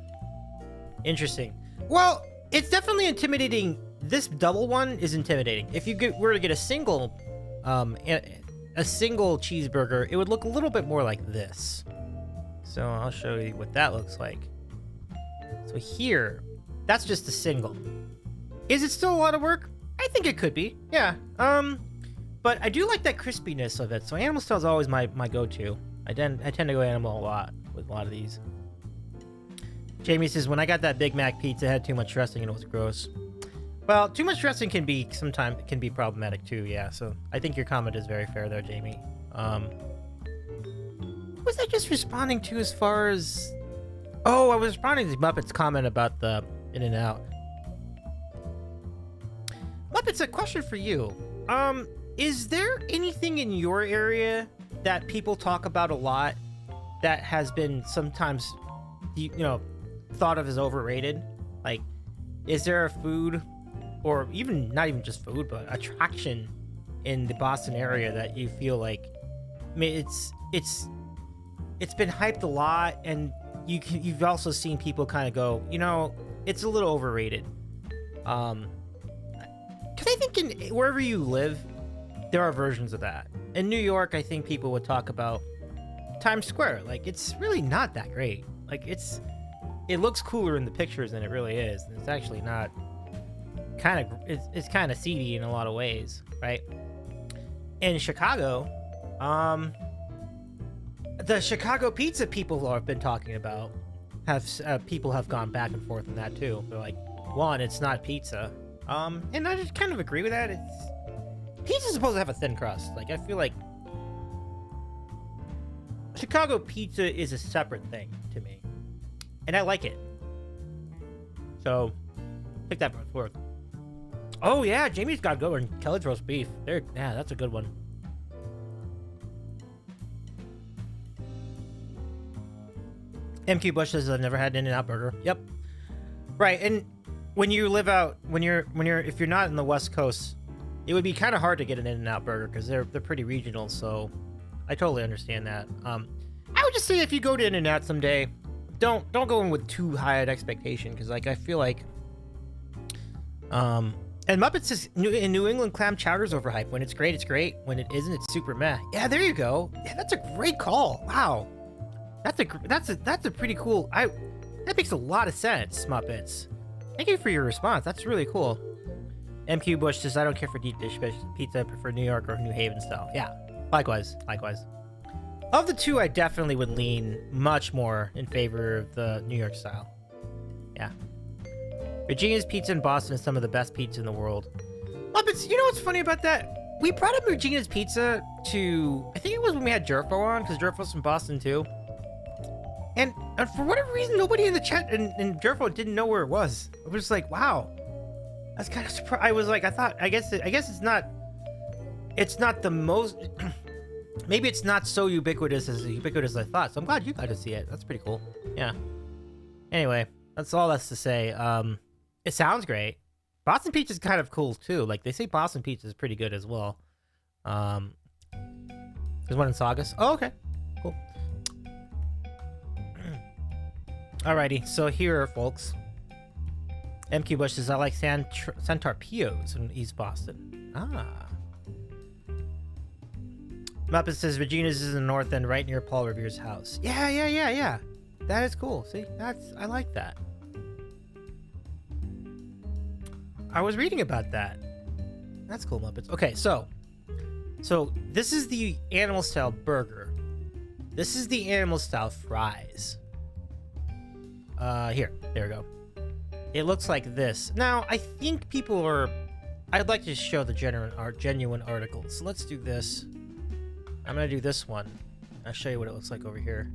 Interesting. Well, it's definitely intimidating. This double one is intimidating. If you were to get a single a single cheeseburger, it would look a little bit more like this. So I'll show you what that looks like. So here, that's just a single. Is it still a lot of work? I think it could be, yeah. But I do like that crispiness of it. So animal style is always my go-to. I tend to go animal a lot with a lot of these. Jamie says, when I got that Big Mac pizza, it had too much dressing and it was gross. Well, too much dressing can be sometimes problematic too, yeah. So I think your comment is very fair there, Jamie. What was I just responding to as far as... Oh, I was responding to Muppet's comment about the In-N-Out. Muppets, a question for you. Is there anything in your area that people talk about a lot that has been sometimes, you know, thought of as overrated? Like, is there a food, or even not even just food, but attraction in the Boston area that you feel like, I mean, it's been hyped a lot, and you've also seen people kind of go, you know, it's a little overrated. Because I think wherever you live, there are versions of that. In New York, I think people would talk about Times Square. Like, it's really not that great. Like, it looks cooler in the pictures than it really is. And it's actually not. It's kind of seedy in a lot of ways, right? In Chicago, the Chicago pizza people have been talking about people have gone back and forth on that too. They're like, one, it's not pizza. And I just kind of agree with that. Pizza's supposed to have a thin crust. Like, I feel like Chicago pizza is a separate thing to me, and I like it. So, take that for its worth. Oh yeah, Jamie's got a good one. Kelly's roast beef. Yeah, that's a good one. MQ Bush says I've never had an In-N-Out burger. Yep. Right, and when you live out, if you're not in the West Coast, it would be kind of hard to get an In-N-Out burger because they're pretty regional. So I totally understand that. I would just say if you go to In-N-Out someday, don't go in with too high an expectation, because like I feel like and Muppets says in New England clam chowder's overhyped. When it's great, it's great. When it isn't, it's super meh. Yeah, there you go. Yeah, that's a great call. Wow, that's a pretty cool. That makes a lot of sense, Muppets. Thank you for your response. That's really cool. MQ Bush says, I don't care for deep dish pizza. I prefer New York or New Haven style. Yeah, likewise. Of the two, I definitely would lean much more in favor of the New York style. Yeah. Regina's Pizza in Boston is some of the best pizza in the world. Muppets, you know what's funny about that? We brought up Regina's Pizza to, I think it was when we had Jerfo on, because Jerfo's from Boston too. And for whatever reason, nobody in the chat in Jerfo didn't know where it was. I was just like, wow. That's kind of surprised. I was like, I guess it's not the most, maybe it's not so ubiquitous as I thought. So I'm glad you got to see it. That's pretty cool. Yeah. Anyway, that's all that's to say. It sounds great. Boston pizza is kind of cool too. Like, they say Boston pizza is pretty good as well. There's one in Saugus. Oh, okay. Cool. Alrighty, so here, folks. MQ Bush says, I like Centaur Pios in East Boston. Ah. Muppet says, Regina's is in the north end, right near Paul Revere's house. Yeah. That is cool. See, I like that. I was reading about that. That's cool, Muppets. Okay, so this is the animal style burger. This is the animal style fries. There we go. It looks like this. Now, I think people are... I'd like to show the genuine articles. So let's do this. I'm going to do this one. I'll show you what it looks like over here.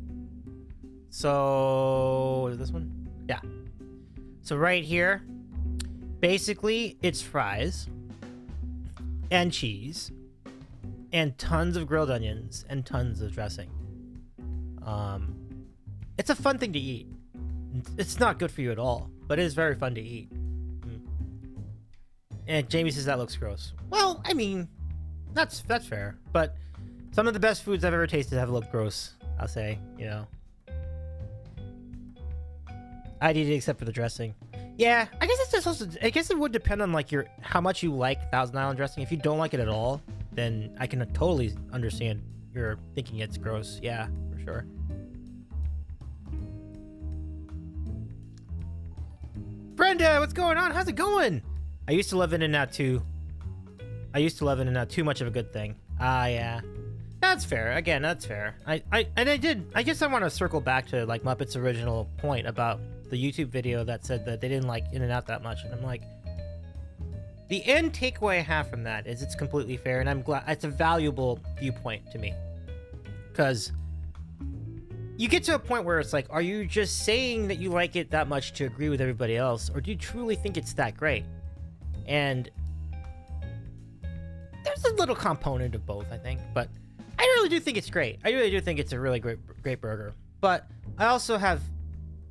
So, this one? Yeah. So right here, basically, it's fries and cheese and tons of grilled onions and tons of dressing. It's a fun thing to eat. It's not good for you at all, but it is very fun to eat. And Jamie says that looks gross. Well, I mean, that's fair. But some of the best foods I've ever tasted have looked gross, I'll say, you know. I'd eat it except for the dressing. Yeah, I guess it would depend on like how much you like Thousand Island dressing. If you don't like it at all, then I can totally understand you're thinking it's gross. Yeah, for sure. Brenda, what's going on? How's it going? I used to love In-N-Out too. I used to love In-N-Out, too much of a good thing. Ah, yeah. That's fair. Again, that's fair. I guess I want to circle back to like Muppet's original point about the YouTube video that said that they didn't like In-N-Out that much, and I'm like, the end takeaway I have from that is it's completely fair, and I'm glad it's a valuable viewpoint to me, because you get to a point where it's like, are you just saying that you like it that much to agree with everybody else, or do you truly think it's that great? And there's a little component of both, I think, but I really do think it's great. I really do think it's a really great burger. But I also have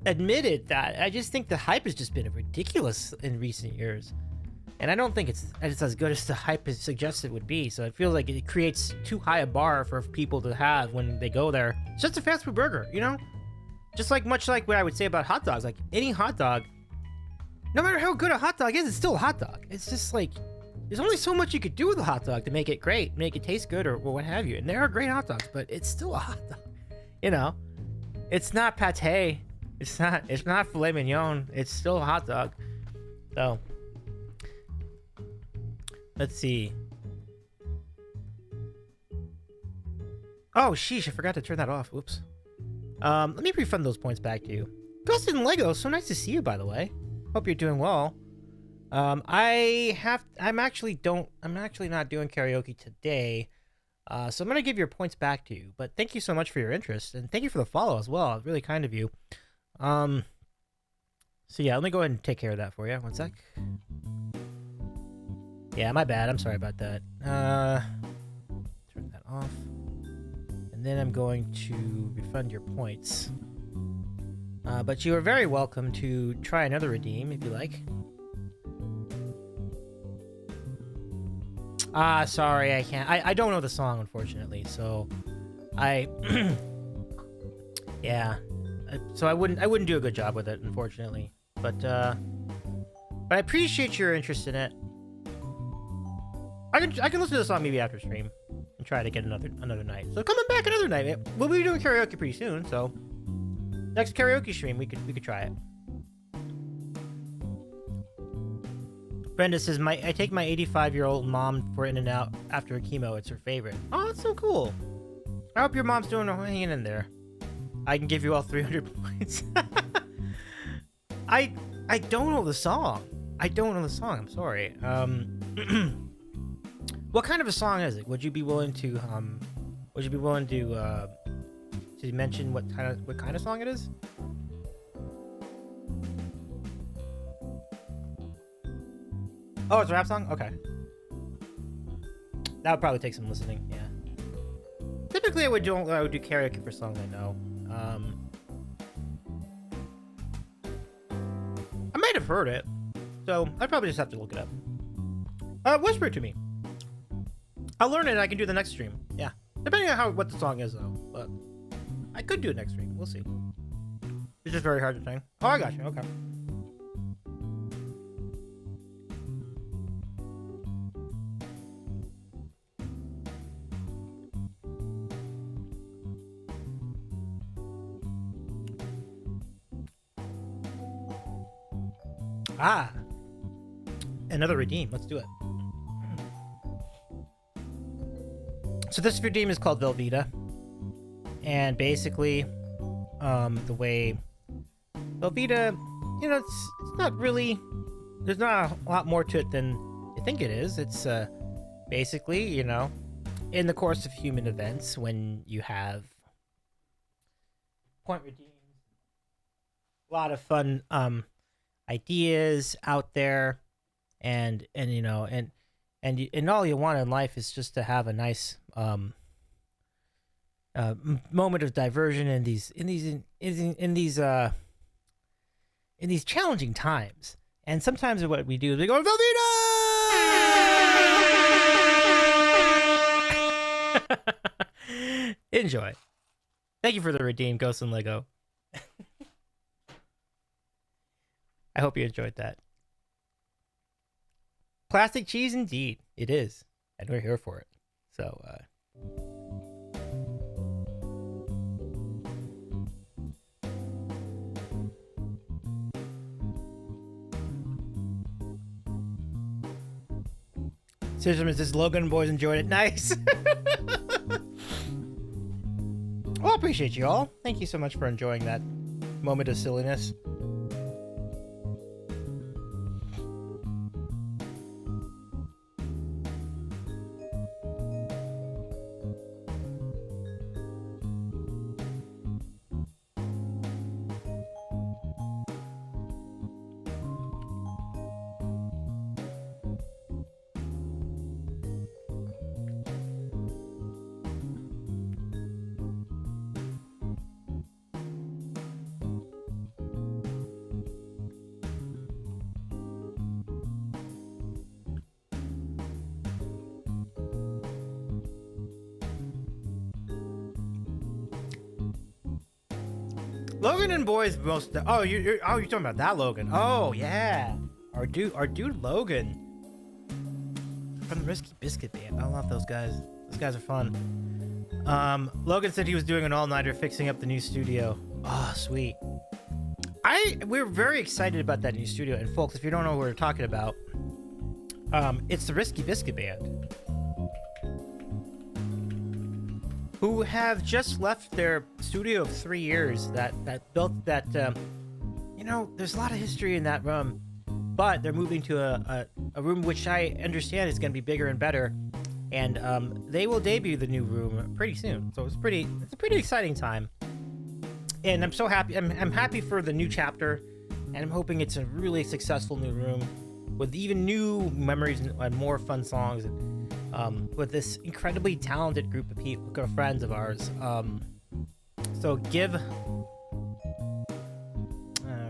admitted that I just think the hype has just been ridiculous in recent years. And I don't think it's as good as the hype has suggested would be. So it feels like it creates too high a bar for people to have when they go there. It's just a fast food burger, you know? Just like much like what I would say about hot dogs. Like any hot dog, no matter how good a hot dog is, it's still a hot dog. It's just like, there's only so much you could do with a hot dog to make it great, make it taste good, or what have you. And there are great hot dogs, but it's still a hot dog. You know? It's not pate. It's not filet mignon. It's still a hot dog. So let's see. Oh, sheesh, I forgot to turn that off. Oops. Let me refund those points back to you. Ghost and Lego, so nice to see you, by the way. Hope you're doing well. I'm actually not doing karaoke today. So I'm gonna give your points back to you. But thank you so much for your interest, and thank you for the follow as well. Really kind of you. So yeah, let me go ahead and take care of that for you. One sec. Yeah, my bad. I'm sorry about that. Turn that off. And then I'm going to refund your points. But you are very welcome to try another redeem if you like. Sorry, I can't. I don't know the song, unfortunately, so yeah. So I wouldn't do a good job with it, unfortunately. But I appreciate your interest in it. I can listen to the song maybe after stream and try to get another night. So coming back another night. We'll be doing karaoke pretty soon, so next karaoke stream we could try it. Brenda says, I take my 85-year-old mom for In-N-Out after a chemo. It's her favorite. Oh, that's so cool. I hope your mom's hanging in there. I can give you all 300 points. I don't know the song. I'm sorry. What kind of a song is it? Would you be willing to mention what kind of song it is? Oh, it's a rap song? Okay. That would probably take some listening, yeah. Typically, I would do karaoke for songs I know. I might have heard it, so I'd probably just have to look it up. Whisper it to me. I'll learn it and I can do the next stream. Yeah. Depending on what the song is, though. But I could do it next stream. We'll see. It's just very hard to sing. Oh, I got you. Okay. Ah, another redeem. Let's do it. So this redeem is called Velveeta, and basically, the way Velveeta, it's not really. There's not a lot more to it than you think it is. It's basically, in the course of human events, when you have point redeems, a lot of fun ideas out there, and all you want in life is just to have a nice moment of diversion in these challenging times. And sometimes what we do is we go, Velveeta! Enjoy. Thank you for the redeem, Ghost and Lego. I hope you enjoyed that. Plastic cheese, indeed. It is. And we're here for it. So, Scissorman says Logan boys enjoyed it. Nice. Well, I appreciate you all. Thank you so much for enjoying that moment of silliness. Logan and boys most. Oh, you're talking about that Logan. Oh yeah, our dude Logan from the Risky Biscuit Band. I love those guys. Those guys are fun. Logan said he was doing an all-nighter fixing up the new studio. Oh, sweet. We're very excited about that new studio. And folks, if you don't know what we're talking about, it's the Risky Biscuit Band, who have just left their studio of 3 years that built that, you know, there's a lot of history in that room, but they're moving to a room which I understand is going to be bigger and better, and they will debut the new room pretty soon. So it's a pretty exciting time, and I'm so happy. I'm happy for the new chapter, and I'm hoping it's a really successful new room with even new memories and more fun songs. With this incredibly talented group of people, friends of ours. So give. All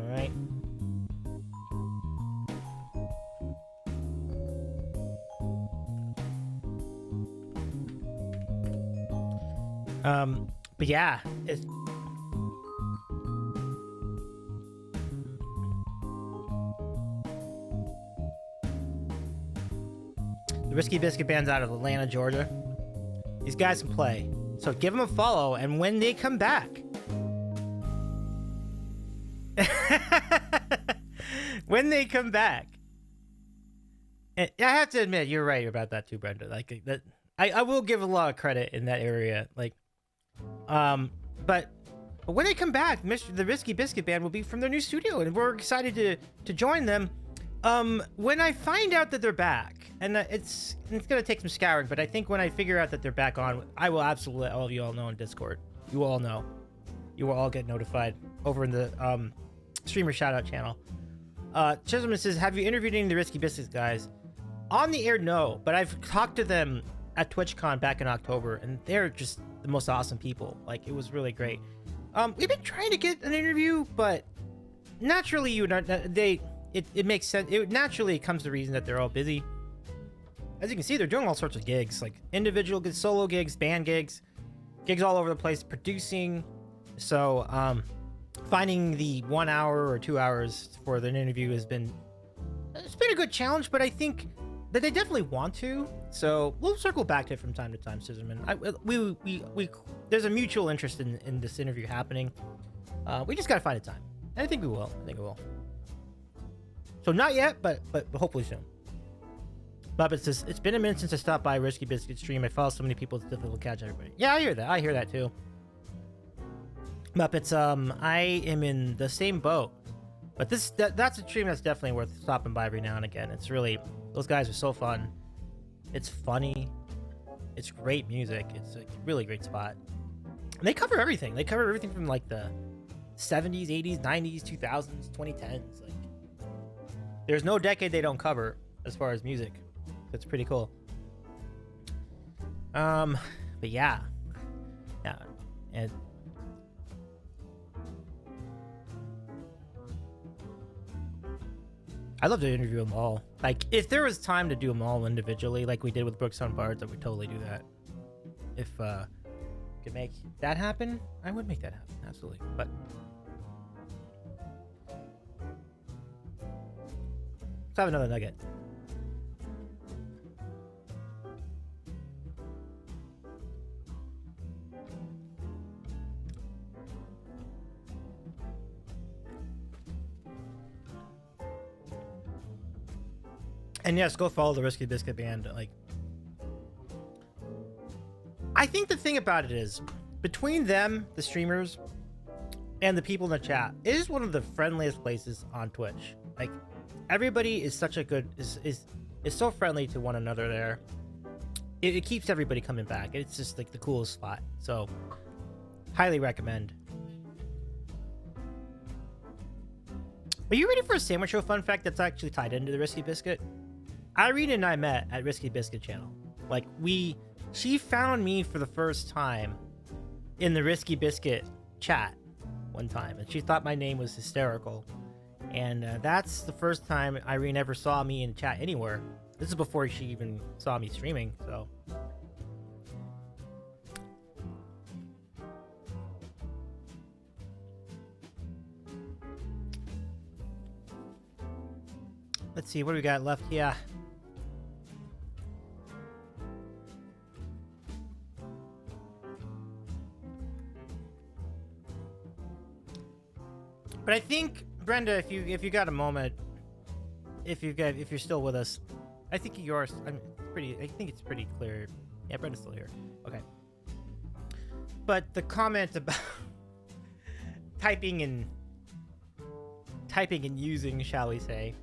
right. But yeah, it's. The Risky Biscuit Band's out of Atlanta, Georgia. These guys can play. So give them a follow, and when they come back... when they come back... And I have to admit, you're right about that too, Brenda. Like, that, I will give a lot of credit in that area. Like, but when they come back, the Risky Biscuit Band will be from their new studio, and we're excited to join them. When I find out that they're back, and it's gonna take some scouring, but I think when I figure out that they're back on, I will absolutely let all of you all know on Discord. You all know. You will all get notified over in the streamer shoutout channel. Chisholm says, have you interviewed any of the Risky Biscuits guys? On the air, no, but I've talked to them at TwitchCon back in October, and they're just the most awesome people. Like, it was really great. We've been trying to get an interview, but naturally, it makes sense. It naturally comes to reason that they're all busy. As you can see, they're doing all sorts of gigs, like individual gigs, solo gigs, band gigs all over the place, producing. So, finding the 1 hour or 2 hours for an interview it's been a good challenge, but I think that they definitely want to. So we'll circle back to it from time to time, Scissorman. There's a mutual interest in this interview happening. We just gotta find a time, and I think we will. So not yet, but hopefully soon. Muppet says, it's been a minute since I stopped by Risky Biscuit stream. I follow so many people, it's difficult to catch everybody. Yeah, I hear that too. Muppets, I am in the same boat. But that's a stream that's definitely worth stopping by every now and again. It's really, those guys are so fun. It's funny. It's great music. It's a really great spot. And they cover everything. They cover everything from like the 70s, 80s, 90s, 2000s, 2010s. Like, there's no decade they don't cover as far as music. It's pretty cool. But yeah, and I'd love to interview them all. Like, if there was time to do them all individually, like we did with Brooks on Bards, I would totally do that. If could make that happen, I would make that happen, absolutely. But let's have another nugget. And yes, go follow the Risky Biscuit Band. Like, I think the thing about it is, between them, the streamers, and the people in the chat, it is one of the friendliest places on Twitch. Like, everybody is such a good, is so friendly to one another there. It keeps everybody coming back. It's just like the coolest spot. So, highly recommend. Are you ready for a Sandwich Show fun fact that's actually tied into the Risky Biscuit? Irene and I met at Risky Biscuit channel. Like, she found me for the first time in the Risky Biscuit chat one time, and she thought my name was hysterical. And that's the first time Irene ever saw me in chat anywhere. This is before she even saw me streaming, so. Let's see, what do we got left? Yeah. But I think, Brenda, if you got a moment, if you're still with us, I think yours. I think it's pretty clear. Yeah, Brenda's still here. Okay. But the comment about typing and using, shall we say,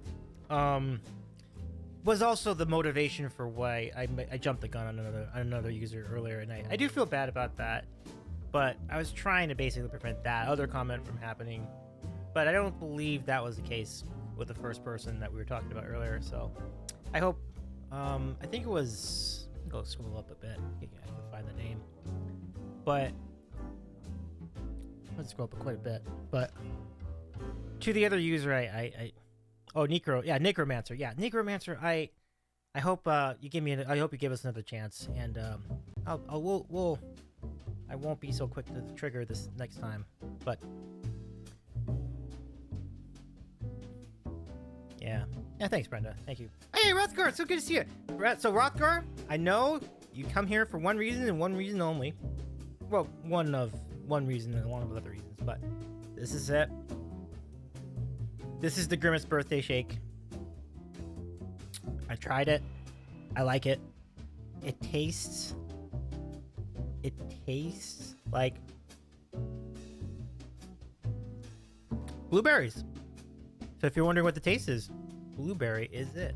was also the motivation for why I jumped the gun on another user earlier, and I do feel bad about that. But I was trying to basically prevent that other comment from happening. But I don't believe that was the case with the first person that we were talking about earlier. So I hope, I think it was, go scroll up a bit. I can find the name. But let's scroll up quite a bit. But to the other user, oh, Necromancer. Yeah, Necromancer. I hope you give me. I hope you give us another chance, and I won't be so quick to trigger this next time, but. Yeah, thanks, Brenda. Thank you. Hey, Rothgar, it's so good to see you. So, Rothgar, I know you come here for one reason and one reason only. Well, one reason and one of other reasons, but this is it. This is the Grimace birthday shake. I tried it. I like it. It tastes like blueberries. So if you're wondering what the taste is, blueberry is it.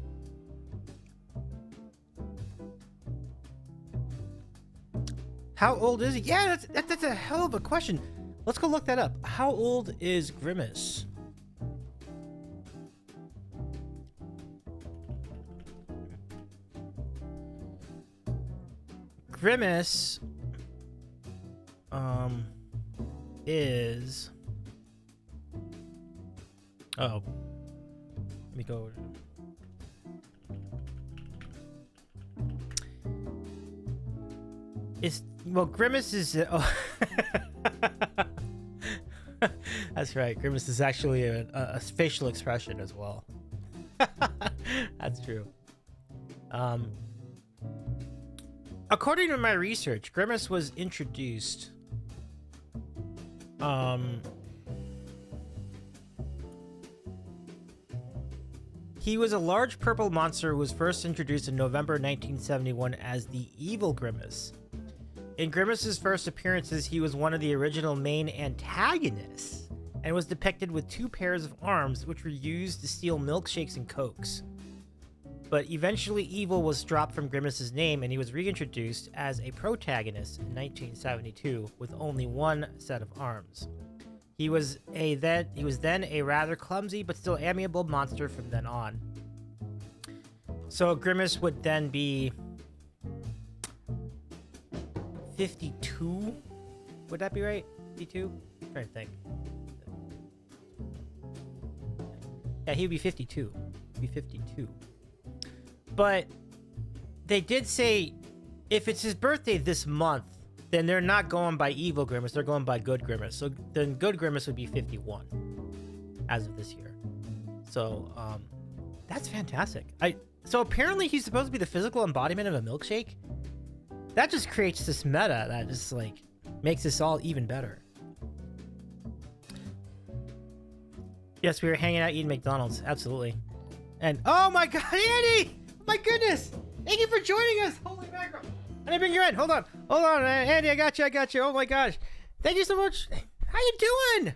How old is he? Yeah, that's a hell of a question. Let's go look that up. How old is Grimace? Grimace is let me go. Grimace is that's right. Grimace is actually a facial expression as well. That's true. According to my research, Grimace was introduced he was a large purple monster who was first introduced in November 1971 as the Evil Grimace. In Grimace's first appearances, he was one of the original main antagonists and was depicted with 2 pairs of arms which were used to steal milkshakes and cokes. But eventually Evil was dropped from Grimace's name and he was reintroduced as a protagonist in 1972 with only 1 set of arms. He was then a rather clumsy but still amiable monster from then on. So Grimace would then be 52? Would that be right? 52? I'm trying to think. Yeah, he would be 52. He'd be 52. But they did say if it's his birthday this month, then they're not going by Evil Grimace, they're going by Good Grimace. So then Good Grimace would be 51 as of this year. So that's fantastic. So apparently he's supposed to be the physical embodiment of a milkshake. That just creates this meta that just like makes this all even better. Yes, we were hanging out eating McDonald's. Absolutely. And oh my God, Andy! My goodness! Thank you for joining us. Holy mackerel! Let me bring you in. Hold on, Andy. I got you. Oh my gosh! Thank you so much. How you doing?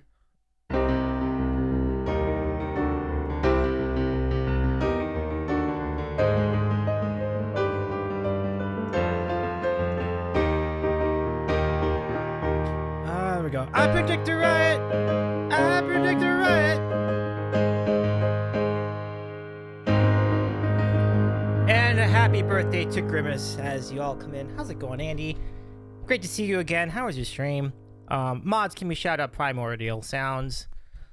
There we go. I predict a riot. And a happy birthday to Grimace as you all come in. How's it going, Andy? Great to see you again. How was your stream? Mods, can we shout out Primordial Sounds?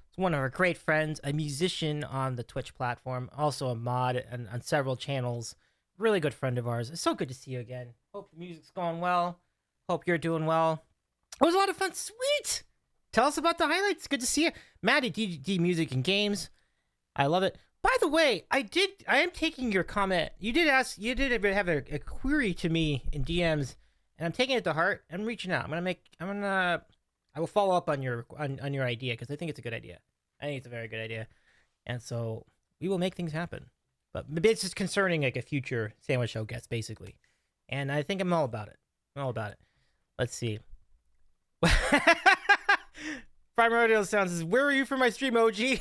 It's one of our great friends, a musician on the Twitch platform, also a mod on several channels. Really good friend of ours. It's so good to see you again. Hope the music's going well. Hope you're doing well. It was a lot of fun. Sweet! Tell us about the highlights. Good to see you. Maddie, D Music and Games. I love it. By the way, I am taking your comment. You did have a query to me in DMs, and I'm taking it to heart. I'm reaching out. I will follow up on your idea because I think it's a good idea. I think it's a very good idea. And so we will make things happen. But it's just concerning like a future sandwich show guest, basically. And I think I'm all about it. Let's see. Primordial Sounds says, where were you for my stream, OG?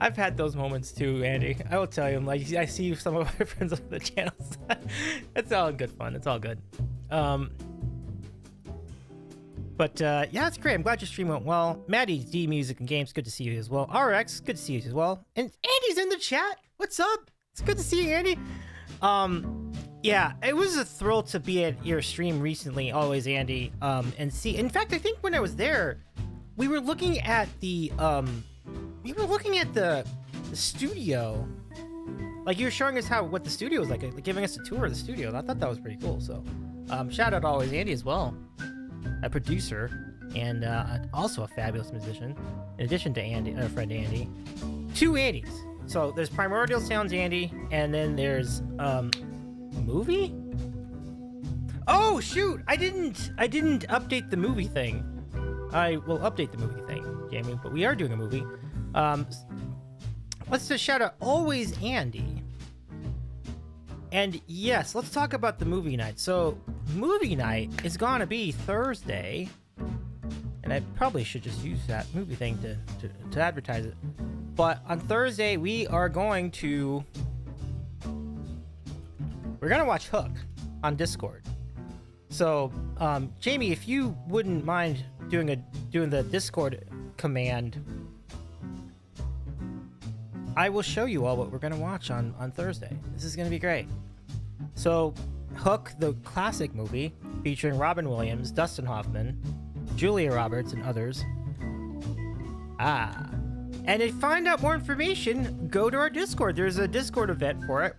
I've had those moments too, Andy. I will tell you, like I see some of my friends on the channels. It's all good fun. It's all good. But yeah, it's great. I'm glad your stream went well. Maddie, D Music and Games, good to see you as well. RX, good to see you as well. And Andy's in the chat. What's up? It's good to see you, Andy. Yeah, it was a thrill to be at your stream recently, always, Andy. And see, in fact, I think when I was there, we were looking at the studio. Like you were showing us what the studio was like giving us a tour of the studio. I thought that was pretty cool. So, shout out always Andy as well, a producer and also a fabulous musician. In addition to Andy, our friend Andy, two Andys. So there's Primordial Sounds Andy, and then there's movie. Oh shoot! I didn't update the movie thing. I will update the movie thing, Jamie. But we are doing a movie. Let's just shout out always Andy. And yes, let's talk about the movie night. So movie night is gonna be Thursday, and I probably should just use that movie thing to advertise it. But on Thursday we are going to watch Hook on Discord. So Jamie, if you wouldn't mind doing the Discord command, I will show you all what we're gonna watch on Thursday. This is gonna be great. So Hook, the classic movie featuring Robin Williams, Dustin Hoffman, Julia Roberts, and others. And to find out more information, go to our Discord. There's a Discord event for it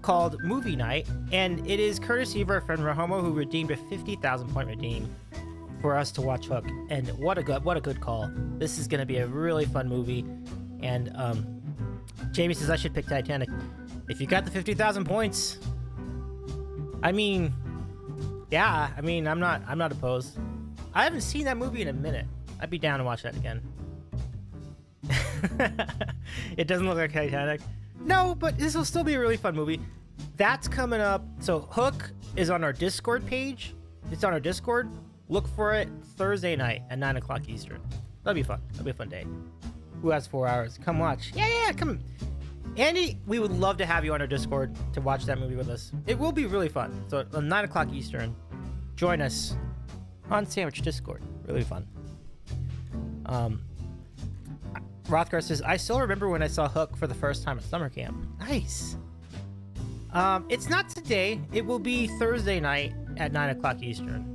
called Movie Night, and it is courtesy of our friend Rahomo, who redeemed a 50,000 point redeem for us to watch Hook. And what a good call. This is gonna be a really fun movie. And Jamie says I should pick Titanic. If you got the 50,000 points, I mean, yeah, I mean, I'm not opposed. I haven't seen that movie in a minute. I'd be down to watch that again. It doesn't look like Titanic. No, but this will still be a really fun movie. That's coming up. So Hook is on our Discord page. It's on our Discord. Look for it Thursday night at 9 o'clock Eastern. That'll be fun. That'll be a fun day. Who has 4 hours? Come watch. Yeah, come. Andy, we would love to have you on our Discord to watch that movie with us. It will be really fun. So at 9 o'clock Eastern, join us on Sandwich Discord. Really fun. Rothgar says, I still remember when I saw Hook for the first time at summer camp. Nice. It's not today. It will be Thursday night at 9 o'clock Eastern.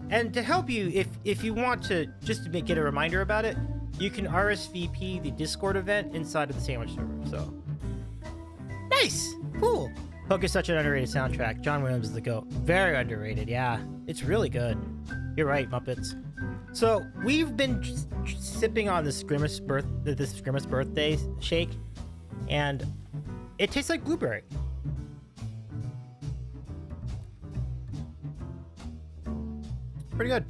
And to help you, if you want to just to get a reminder about it, you can RSVP the Discord event inside of the Sandwich server. So nice, cool. Hook is such an underrated soundtrack. John Williams is the GOAT. Very underrated, yeah. It's really good. You're right, Muppets. So we've been sipping on this Grimace birthday shake, and it tastes like blueberry. Pretty good.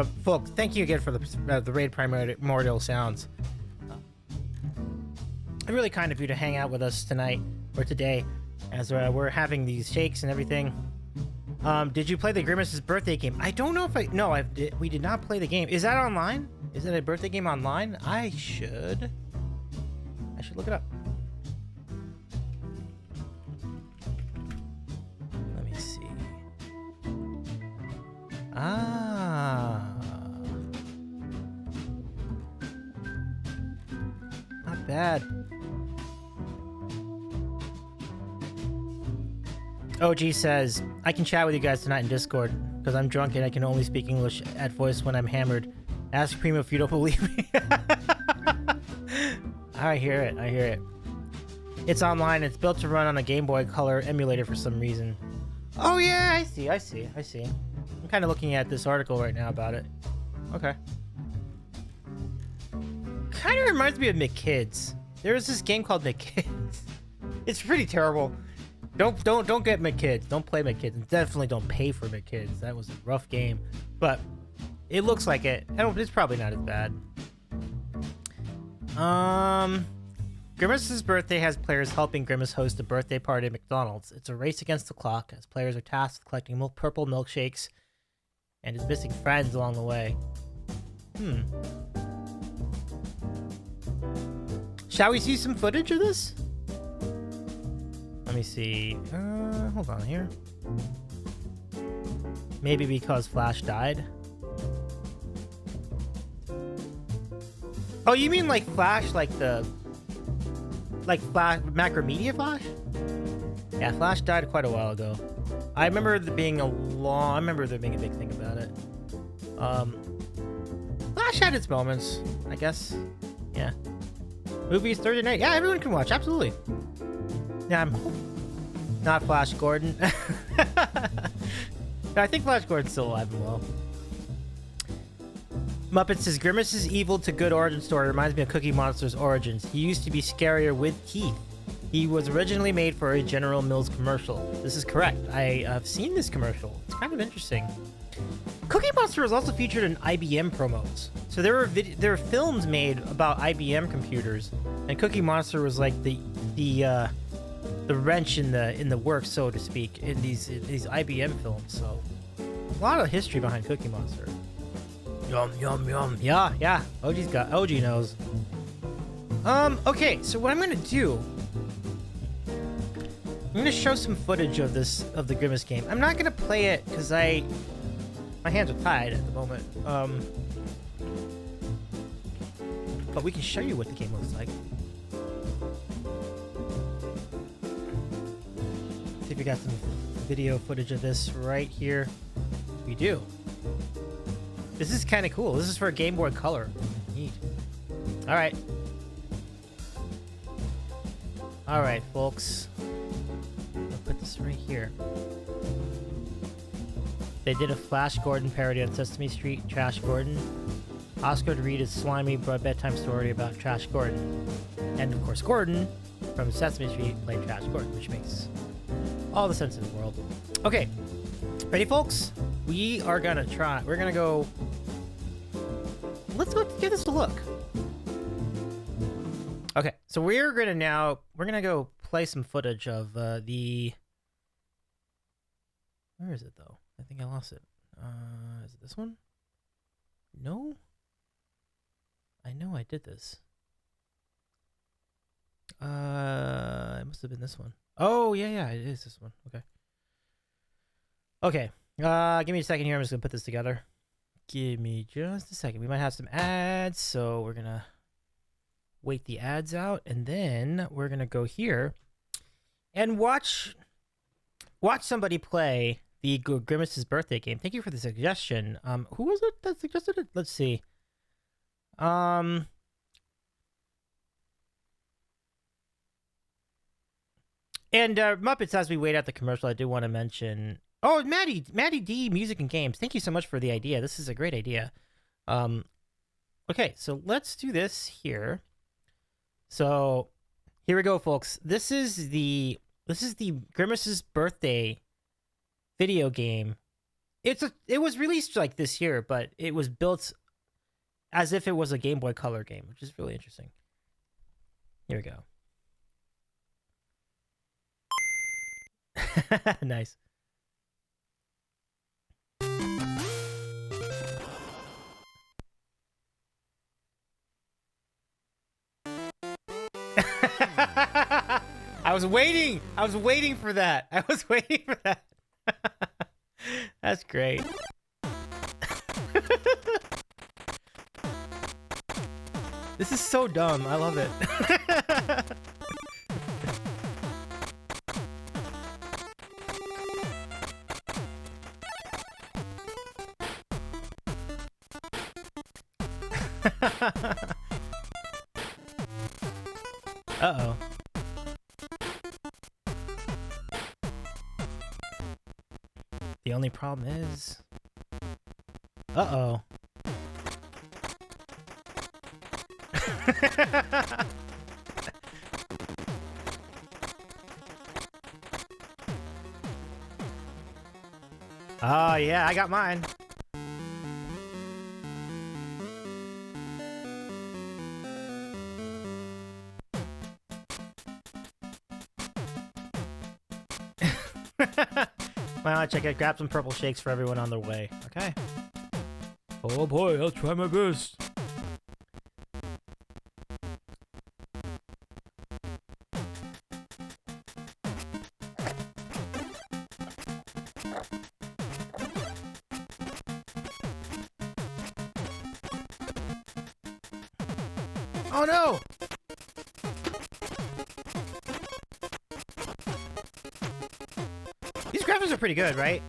But folks, thank you again for the raid primordial sounds. Really kind of you to hang out with us tonight or today, as we're having these shakes and everything. Did you play the Grimace's birthday game? I don't know if we did not play the game. Is that online? Is it a birthday game online? I should look it up. Let me see. Not bad. OG says, I can chat with you guys tonight in Discord because I'm drunk and I can only speak English at voice when I'm hammered. Ask Primo if you don't believe me. I hear it. It's online. It's built to run on a Game Boy Color emulator for some reason. Oh yeah, I see. I'm kind of looking at this article right now about it. Okay. Kind of reminds me of McKids. There was this game called McKids. It's pretty terrible. Don't get McKids. Don't play McKids. And definitely don't pay for McKids. That was a rough game. But it looks like it. It's probably not as bad. Grimace's birthday has players helping Grimace host a birthday party at McDonald's. It's a race against the clock as players are tasked with collecting purple milkshakes and is missing friends along the way. Shall we see some footage of this? Let me see. Hold on here. Maybe because Flash died. Oh, you mean like Flash, like Flash, Macromedia Flash? Yeah, Flash died quite a while ago. I remember there being a big thing about it. Flash had its moments, I guess. Yeah. Movies Thursday night. Yeah, everyone can watch. Absolutely. Yeah, I'm not Flash Gordon. No, I think Flash Gordon's still alive and well. Muppet says Grimace's evil to good origin story reminds me of Cookie Monster's origins. He used to be scarier with teeth. He was originally made for a General Mills commercial. This is correct. I have seen this commercial. It's kind of interesting. Cookie Monster was also featured in IBM promos. So there were films made about IBM computers, and Cookie Monster was like the wrench in the works, so to speak, in these IBM films. So a lot of history behind Cookie Monster. Yum yum yum. Yeah. OG knows. Okay, so what I'm gonna do, I'm gonna show some footage of the Grimace game. I'm not gonna play it because my hands are tied at the moment. But we can show you what the game looks like. See if we got some video footage of this right here. We do. This is kind of cool. This is for a Game Boy Color. Neat. All right. All right, folks. I'll put this right here. They did a Flash Gordon parody on Sesame Street, Trash Gordon. Oscar to read a slimy bedtime story about Trash Gordon. And of course, Gordon from Sesame Street played Trash Gordon, which makes all the sense in the world. Okay. Ready, folks? We are gonna try. We're gonna go. Let's go give this a look. Okay, so we're gonna go play some footage of the. Where is it though? I think I lost it. Is it this one? No. I know I did this. It must have been this one. Oh yeah, it is this one. Okay. Give me a second here. I'm just gonna put this together. Give me just a second. We might have some ads, so we're gonna wait the ads out, and then we're gonna go here and watch somebody play the Grimace's birthday game. Thank you for the suggestion. Who was it that suggested it? Let's see. And Muppets, as we wait out the commercial, I do want to mention. Oh, Maddie D, Music and Games. Thank you so much for the idea. This is a great idea. Okay, so let's do this here. So here we go, folks. This is the Grimace's birthday video game It was released like this year, but it was built as if it was a Game Boy Color game, which is really interesting. Here we go. Nice. I was waiting for that. I was waiting for that. That's great. This is so dumb. I love it. Uh-oh. The only problem is... Uh-oh. Oh, yeah, I got mine. Why not check it? Grab some purple shakes for everyone on their way. Okay. Oh boy, I'll try my best. Oh no! These graphics are pretty good, right?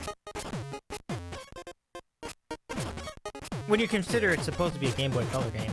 When you consider it's supposed to be a Game Boy Color game.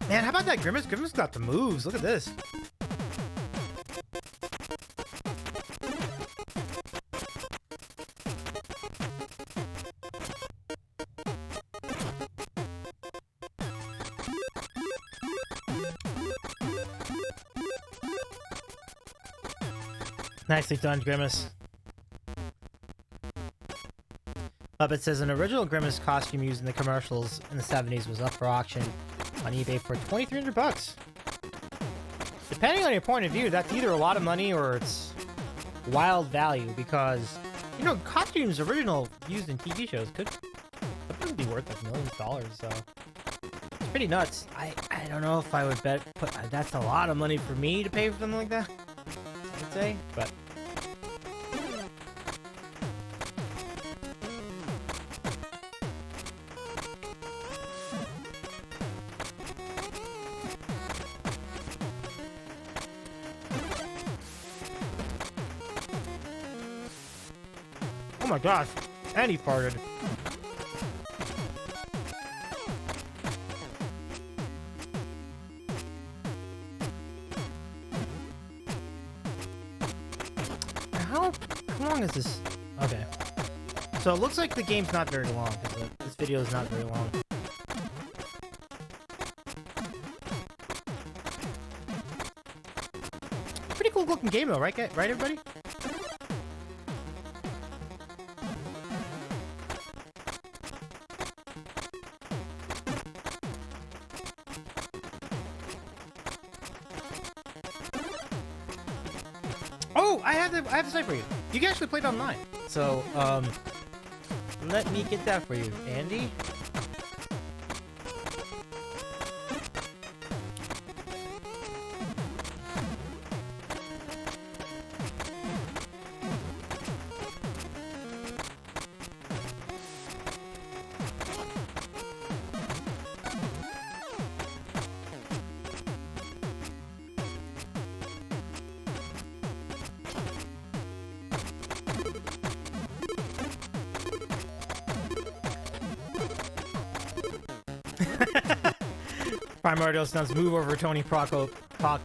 Man, how about that Grimace? Grimace got the moves. Look at this. Nicely done, Grimace. Puppet says an original Grimace costume used in the commercials in the 70s was up for auction on eBay for $2,300. Depending on your point of view, that's either a lot of money or it's wild value because, you know, costumes original used in TV shows could be worth like millions of dollars, so it's pretty nuts. I don't know if I would bet that's a lot of money for me to pay for something like that, I'd say, but oh my gosh, and he farted. How long is this? Okay. So it looks like the game's not very long, because this video is not very long. Pretty cool looking game though, right, right everybody? Oh, I have the site for you. You can actually play it online. So, let me get that for you, Andy. Primordial Stunts, move over Tony Proc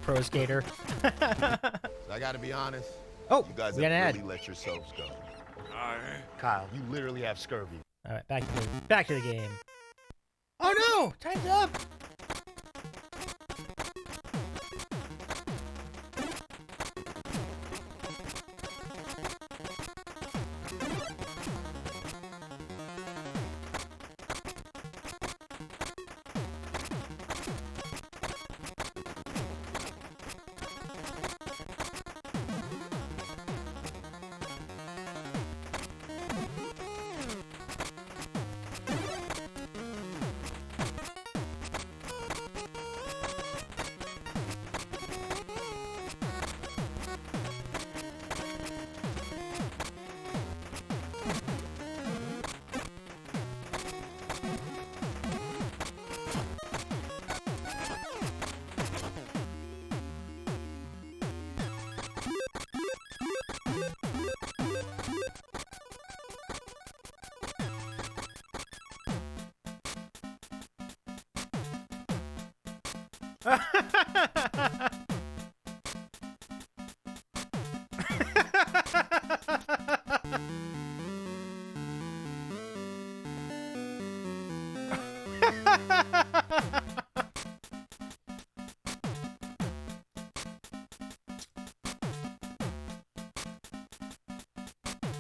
Pro Skater. I gotta be honest. Oh, you guys we got an have ad. really let yourselves go. Kyle, you literally have scurvy. All right, back to the game. Oh no! Time's up.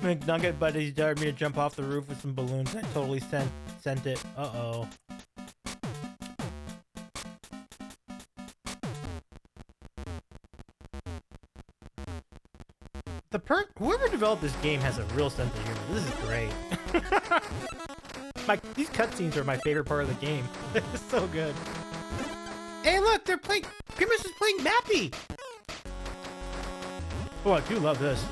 McNugget buddies dared me to jump off the roof with some balloons. I totally sent it. Uh-oh. Whoever developed this game has a real sense of humor. This is great. These cutscenes are my favorite part of the game. It's so good. Hey, look, they're playing. Grimace is playing Mappy. Oh, I do love this.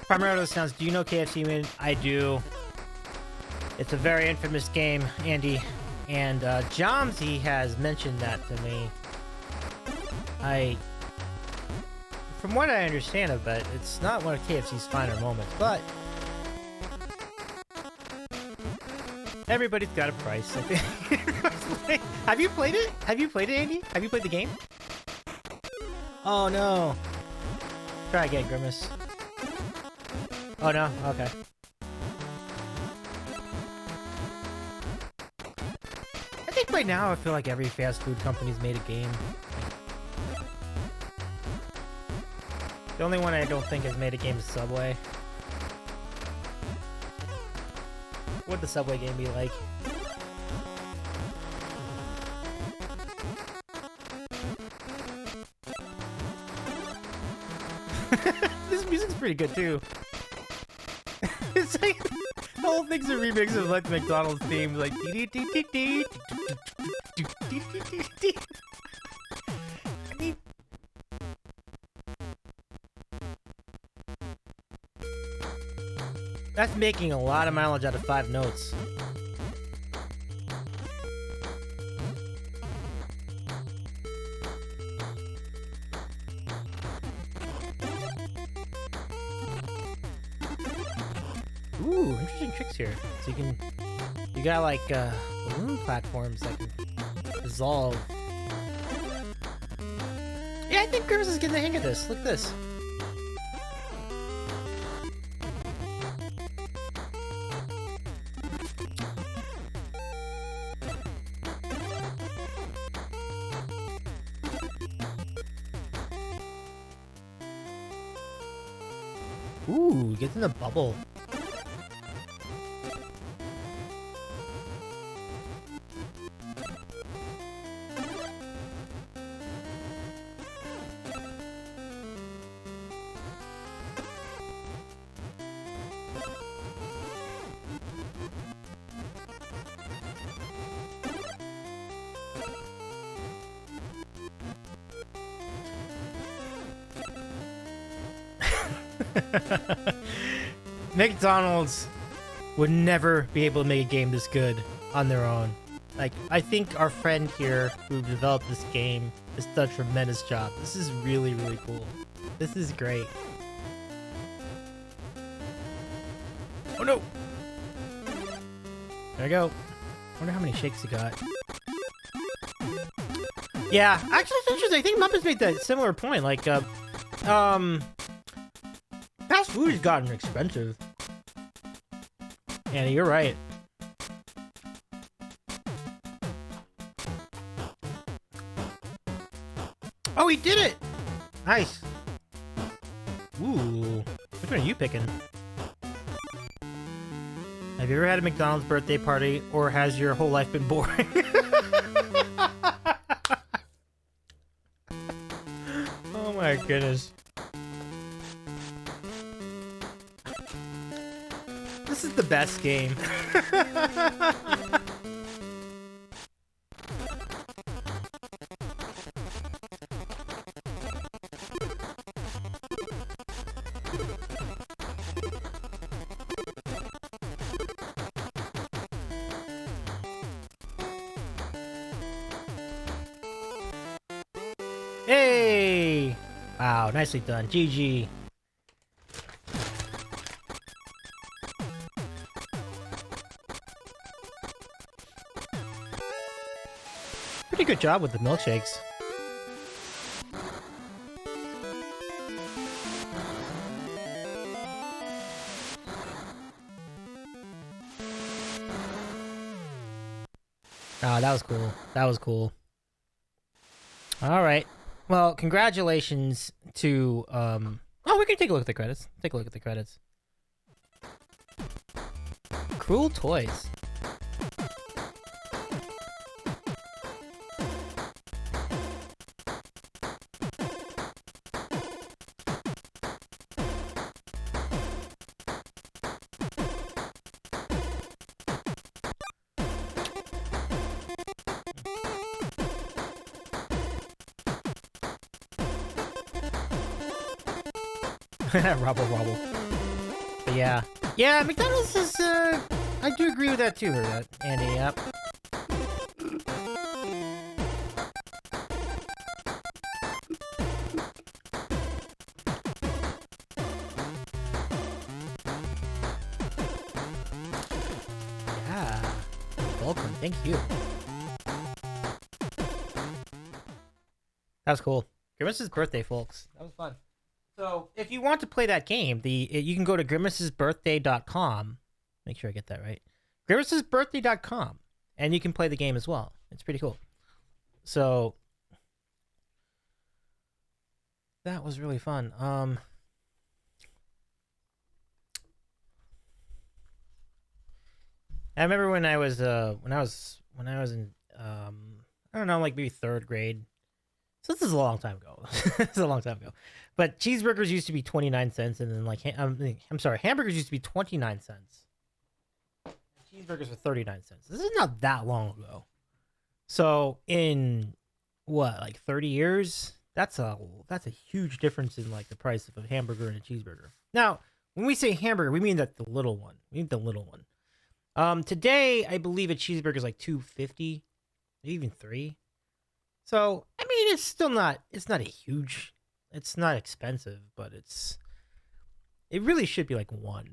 Primordial Sounds. Do you know KFC Man? I do. It's a very infamous game, Andy. And Jomsy has mentioned that to me. From what I understand of it, it's not one of KFC's finer moments, but everybody's got a price. I think. Have you played it? Have you played it, Andy? Have you played the game? Oh no. Try again, Grimace. Oh no? Okay. I think right now I feel like every fast food company's made a game. The only one I don't think has made a game is Subway. What would the Subway game be like? This music's pretty good too. It's like the whole thing's a remix of like the McDonald's theme, like I mean, that's making a lot of mileage out of 5 notes. Ooh, interesting tricks here. So you got like balloon platforms that can dissolve. Yeah, I think Grimace is getting the hang of this. Look at this. Ooh, gets in the bubble. McDonald's would never be able to make a game this good on their own. Like, I think our friend here who developed this game has done a tremendous job. This is really, really cool. This is great. Oh no! There I go. Wonder how many shakes he got. Yeah, actually, it's interesting. I think Muppets made that similar point. Like, fast food has gotten expensive. Annie, you're right. Oh, he did it! Nice. Ooh. Which one are you picking? Have you ever had a McDonald's birthday party, or has your whole life been boring? Oh my goodness. This is the best game. Hey! Wow, nicely done. GG. Pretty good job with the milkshakes. Oh, that was cool. That was cool. All right. Well, congratulations to, oh, we can take a look at the credits. Take a look at the credits. Cruel Toys. Robble Robble. But yeah. Yeah, McDonald's is, I do agree with that too, Andy, yep. Yeah. Welcome, thank you. That was cool. Grimace's birthday, folks. That was fun. So, if you want to play that game, you can go to grimacesbirthday.com. Make sure I get that right. grimacesbirthday.com, and you can play the game as well. It's pretty cool. So, that was really fun. I remember when I was in I don't know, like maybe 3rd grade. So this is a long time ago. This is a long time ago. But cheeseburgers used to be 29 cents, and then like I'm sorry, hamburgers used to be 29 cents. Cheeseburgers were 39 cents. This is not that long ago. So in what, like 30 years, that's a huge difference in like the price of a hamburger and a cheeseburger. Now, when we say hamburger, we mean that the little one. We mean the little one. Today I believe a cheeseburger is like $2.50, maybe even $3. So, I mean, it's still not, it's not expensive, but it really should be like $1.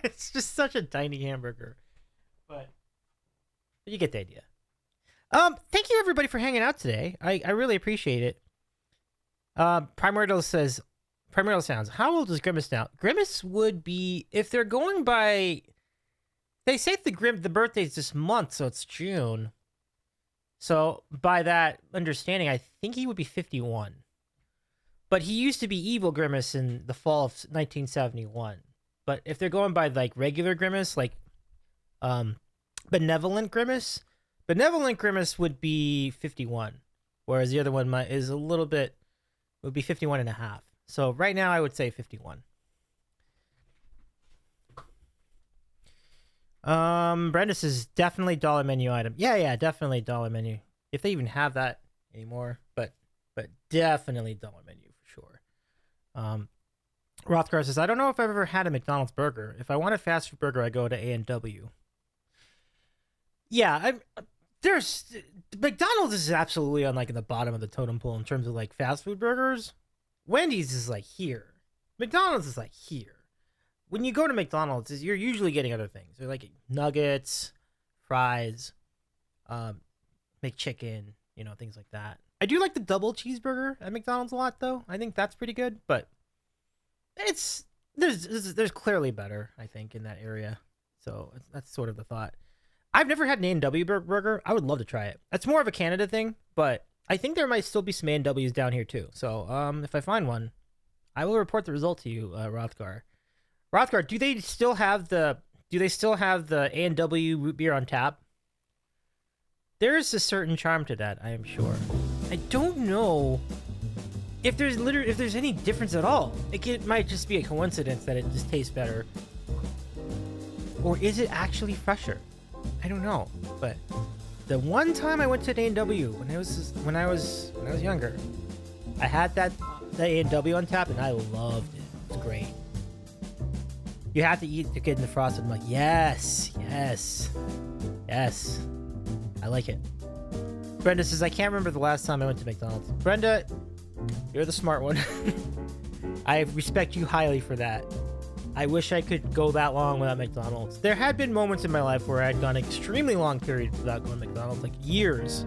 It's just such a tiny hamburger, but you get the idea. Thank you everybody for hanging out today. I really appreciate it. Primordial Sounds. How old is Grimace now? Grimace would be, if they're going by, they say the birthday's this month, so it's June. So, by that understanding, I think he would be 51. But he used to be Evil Grimace in the fall of 1971. But if they're going by, like, regular Grimace, like, Benevolent Grimace would be 51. Whereas the other one is a little bit, would be 51 and a half. So, right now, I would say 51. Brenda says definitely dollar menu item. Yeah, definitely dollar menu. If they even have that anymore, but definitely dollar menu for sure. Rothgar says, I don't know if I've ever had a McDonald's burger. If I want a fast food burger, I go to A&W. Yeah, there's McDonald's is absolutely on like the bottom of the totem pole in terms of like fast food burgers. Wendy's is like here. McDonald's is like here. when you go to McDonald's, you're usually getting other things. They're like nuggets, fries, McChicken, things like that. I do like the double cheeseburger at McDonald's a lot, though. I think that's pretty good, but there's clearly better, I think, in that area. So that's sort of the thought. I've never had an A&W burger. I would love to try it. That's more of a Canada thing, but I think there might still be some A&Ws down here too. So if I find one, I will report the result to you, Rothgar. Rothgar, do they still have the A&W root beer on tap? There is a certain charm to that, I am sure. I don't know if there's any difference at all. It might just be a coincidence that it just tastes better. Or is it actually fresher? I don't know. But the one time I went to A&W when I was younger, I had the A&W on tap and I loved it. It's great. You have to eat to get in the frosted. I'm like, yes. I like it. Brenda says, I can't remember the last time I went to McDonald's. Brenda, you're the smart one. I respect you highly for that. I wish I could go that long without McDonald's. There had been moments in my life where I'd gone extremely long periods without going to McDonald's, like years.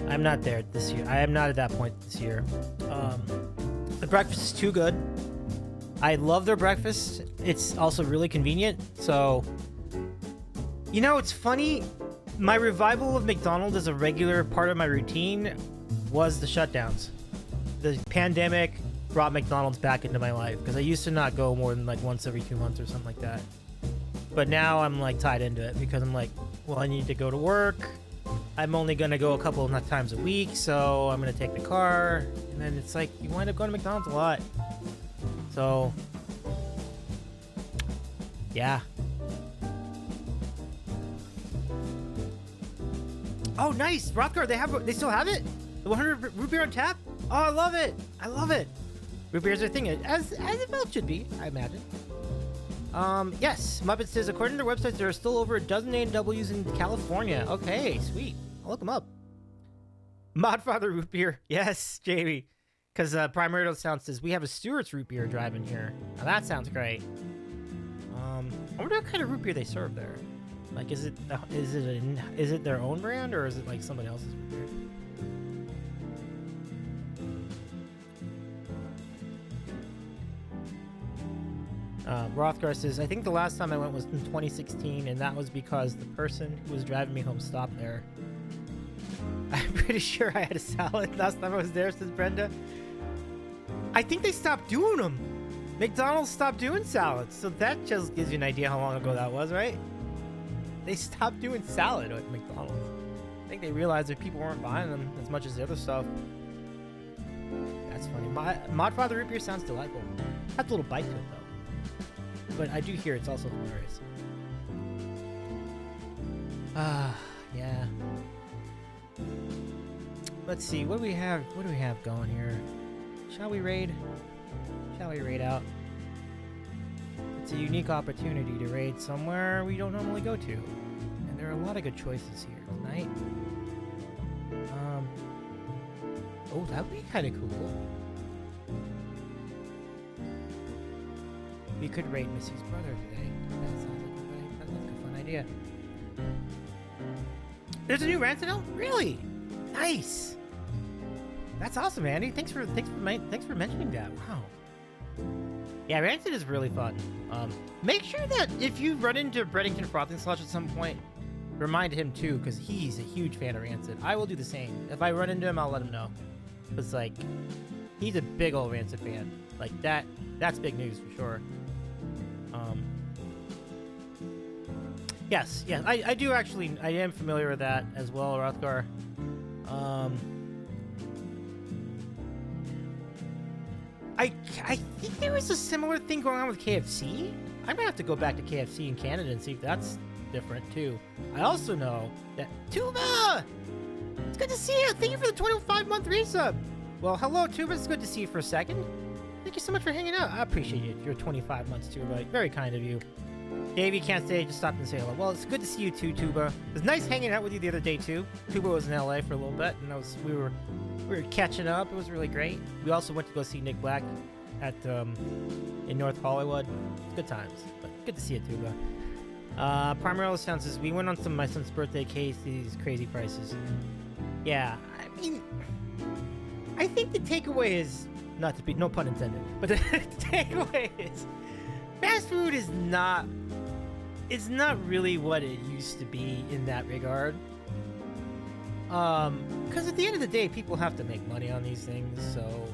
I'm not there this year. I am not at that point this year. The breakfast is too good. I love their breakfast. It's also really convenient. So, it's funny. My revival of McDonald's as a regular part of my routine was the shutdowns. The pandemic brought McDonald's back into my life because I used to not go more than like once every 2 months or something like that. But now I'm like tied into it because I'm like, well, I need to go to work. I'm only going to go a couple of times a week, so I'm going to take the car. And then it's like you wind up going to McDonald's a lot. So, yeah. Oh, nice. Rothgar, they still have it? The 100 root beer on tap? Oh, I love it. Root beers are a thing, as it well should be, I imagine. Yes, Muppet says, according to their website, there are still over a dozen A&Ws in California. Okay, sweet. I'll look them up. Modfather root beer. Yes, Jamie. Because Primordial Sound says, we have a Stewart's root beer driving here. Now that sounds great. I wonder what kind of root beer they serve there. Like, is it their own brand, or is it like somebody else's root beer? Rothgar says, I think the last time I went was in 2016, and that was because the person who was driving me home stopped there. I'm pretty sure I had a salad last time I was there, says Brenda. I think they stopped doing them. McDonald's stopped doing salads, so that just gives you an idea how long ago that was, right? They stopped doing salad at McDonald's. I think they realized that people weren't buying them as much as the other stuff. That's funny. Modfather root beer sounds delightful. Has a little bite to it, though. But I do hear it's also hilarious. Yeah. Let's see. What do we have going here? Shall we raid out? It's a unique opportunity to raid somewhere we don't normally go to. And there are a lot of good choices here tonight. Oh, that would be kind of cool. We could raid Missy's brother today. That sounds like a fun idea. There's a new Rancid? Really? Nice. That's awesome, Andy. Thanks for mentioning that. Wow. Yeah, Rancid is really fun. Make sure that if you run into Breddington Frothing Slush at some point, remind him too, because he's a huge fan of Rancid. I will do the same. If I run into him, I'll let him know. It's like, he's a big old Rancid fan. Like, that's big news for sure. Yes, I am familiar with that as well, Rothgar. I think there was a similar thing going on with KFC. I'm gonna have to go back to KFC in Canada and see if that's different too. I also know that Tuba! It's good to see you! Thank you for the 25-month resub! Well, hello, Tuba. It's good to see you for a second. Thank you so much for hanging out. I appreciate it. You're 25 months, Tuba. Very kind of you. Davey can't stay, just stopped and say hello. Well, it's good to see you too, Tuba. It was nice hanging out with you the other day too. Tuba was in LA for a little bit, and we were catching up. It was really great. We also went to go see Nick Black in North Hollywood. It's good times, but good to see it too, though. Primary Sounds says we went on my son's birthday case. These crazy prices. Yeah, I mean, I think the takeaway is not to be no pun intended, but the takeaway is fast food is not. It's not really what it used to be in that regard. Because at the end of the day, people have to make money on these things, so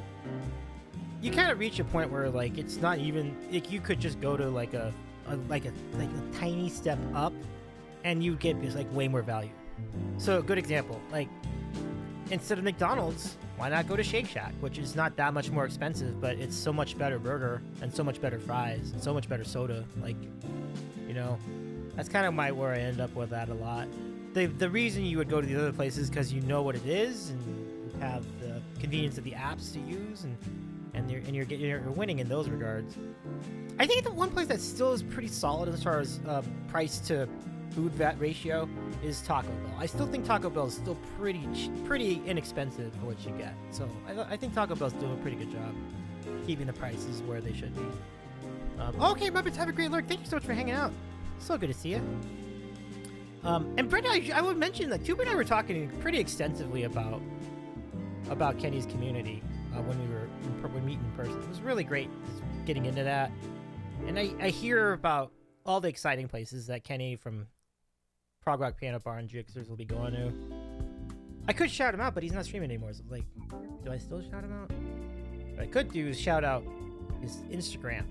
you kind of reach a point where like it's not even like you could just go to like a tiny step up, and you get just like way more value. So a good example, like instead of McDonald's, why not go to Shake Shack, which is not that much more expensive, but it's so much better burger and so much better fries and so much better soda. Like, you know, that's kind of where I end up with that a lot. The reason you would go to the other places because you know what it is and you have the convenience of the apps to use and you're winning in those regards. I think the one place that still is pretty solid as far as price to food vat ratio is Taco Bell. I still think Taco Bell is still pretty inexpensive for what you get. So I think Taco Bell's doing a pretty good job keeping the prices where they should be. Okay, Muppets, have a great lurk. Thank you so much for hanging out. So good to see you. And Brenda, I would mention that Tuba and I were talking pretty extensively about Kenny's community when we were meeting in person. It was really great just getting into that. And I hear about all the exciting places that Kenny from Prog Rock Piano Bar and Jixers will be going to. I could shout him out, but he's not streaming anymore. So like, do I still shout him out? What I could do is shout out his Instagram.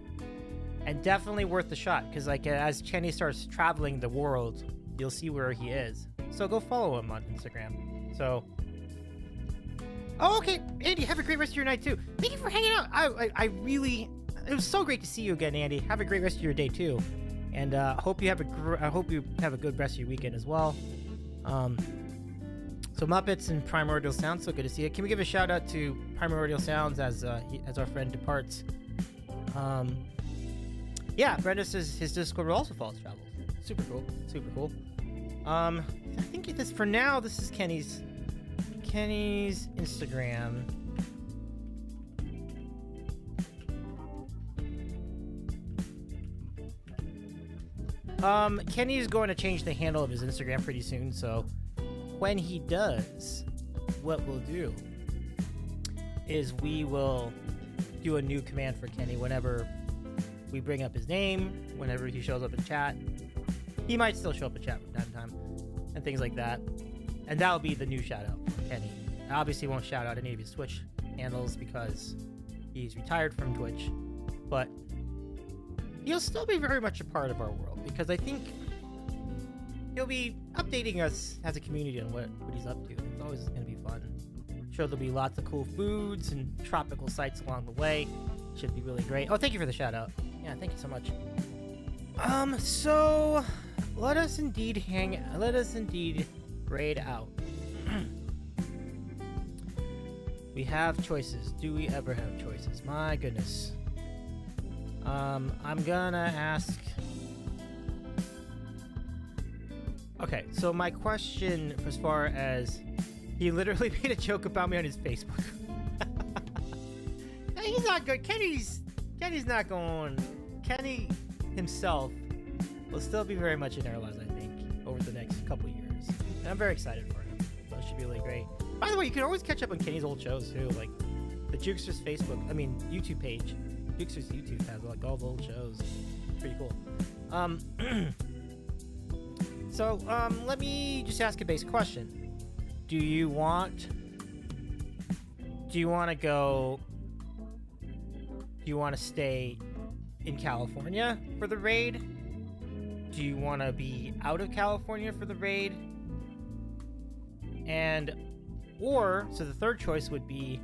And definitely worth the shot, because like as Kenny starts traveling the world, you'll see where he is. So go follow him on Instagram. So, oh, okay, Andy, have a great rest of your night too. Thank you for hanging out. I really, it was so great to see you again, Andy. Have a great rest of your day too, and I hope you have a good rest of your weekend as well. So Muppets and Primordial Sounds, so good to see you. Can we give a shout out to Primordial Sounds as our friend departs? Yeah, Brenda says his Discord will also follow travels. Super cool. Super cool. I think this for now. This is Kenny's Instagram. Kenny's going to change the handle of his Instagram pretty soon. So when he does, what we'll do is we will do a new command for Kenny whenever we bring up his name, whenever he shows up in chat. He might still show up in chat from time to time and things like that. And that'll be the new shout out for Kenny. I obviously won't shout out any of his Twitch handles because he's retired from Twitch, but he'll still be very much a part of our world because I think he'll be updating us as a community on what he's up to. It's always going to be fun. I'm sure there'll be lots of cool foods and tropical sights along the way. Should be really great. Oh, thank you for the shout out. Yeah, thank you so much. So let us indeed raid out. We have choices. Do we ever have choices? My goodness. I'm gonna ask. Okay, so my question as far as he literally made a joke about me on his Facebook. He's not good. Kenny's not going. Kenny himself will still be very much in our lives, I think, over the next couple years. And I'm very excited for him. So it should be really great. By the way, you can always catch up on Kenny's old shows too, like the Jukesters YouTube page. Jukesters YouTube has like all the old shows. It's pretty cool. So let me just ask a basic question. Do you want to stay in California for the raid? Do you want to be out of California for the raid? So the third choice would be,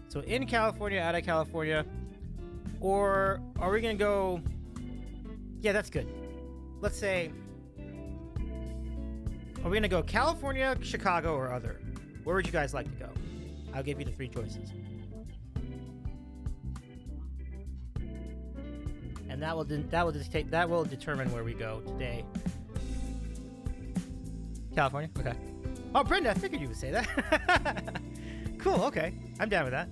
so in California, out of California, or are we going to go, yeah, that's good. Let's say, are we going to go California, Chicago, or other? Where would you guys like to go? I'll give you the three choices. And that will determine where we go today. California? Okay. Oh, Brenda, I figured you would say that. Cool, okay. I'm down with that.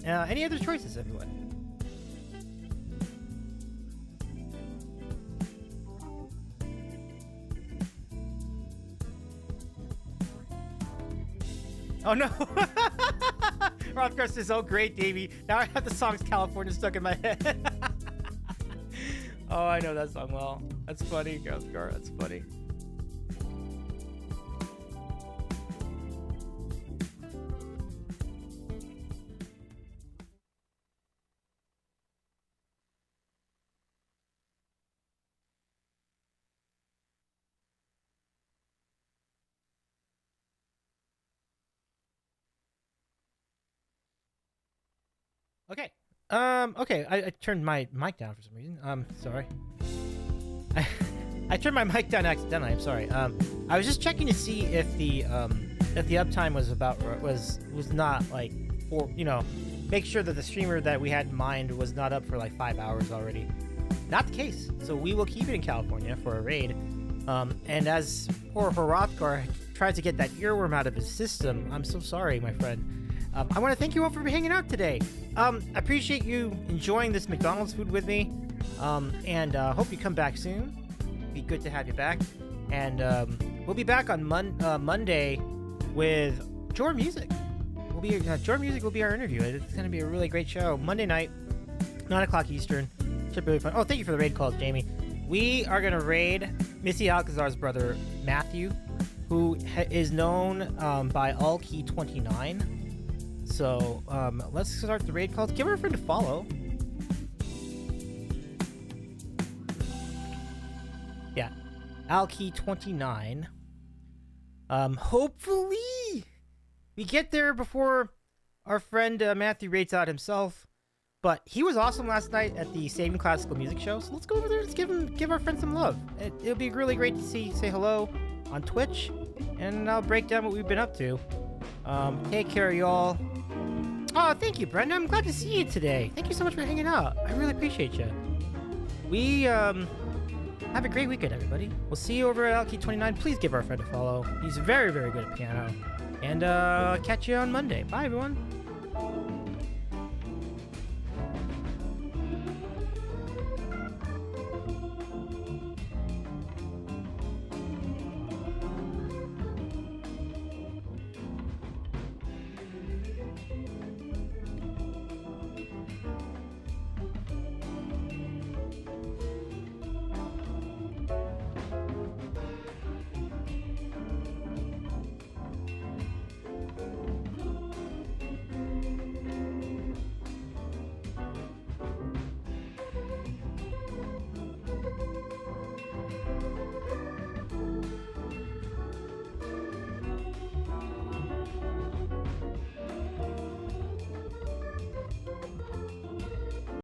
Any other choices, everyone? Oh no! Rothgar says, "Oh great, Davy. Now I have the song's California stuck in my head." Oh, I know that song well. That's funny, Rothgar. That's funny. Okay. Okay. I turned my mic down for some reason. Sorry. I turned my mic down accidentally. I'm sorry. I was just checking to see if the uptime was not like make sure that the streamer that we had in mind was not up for like 5 hours already. Not the case. So we will keep it in California for a raid. And as poor Hrothgar tries to get that earworm out of his system, I'm so sorry, my friend. I want to thank you all for hanging out today. I appreciate you enjoying this McDonald's food with me. And hope you come back soon. Be good to have you back. And we'll be back on Monday with Jor Music. Jor Music will be our interview. It's going to be a really great show. Monday night, 9 o'clock Eastern. Should be really fun. Oh, thank you for the raid calls, Jamie. We are going to raid Missy Alcazar's brother, Matthew, who is known by Alkey29. So let's start the raid calls. Give her a friend to follow. Yeah, Alkey29. Hopefully we get there before our friend Matthew rates out himself. But he was awesome last night at the Saving Classical Music Show. So let's go over there and give our friend some love. It'll be really great to say hello on Twitch, and I'll break down what we've been up to. Take care, y'all. Oh, thank you, Brenda. I'm glad to see you today. Thank you so much for hanging out. I really appreciate you. We have a great weekend, everybody. We'll see you over at Alkey29. Please give our friend a follow. He's very, very good at piano. And catch you on Monday. Bye, everyone.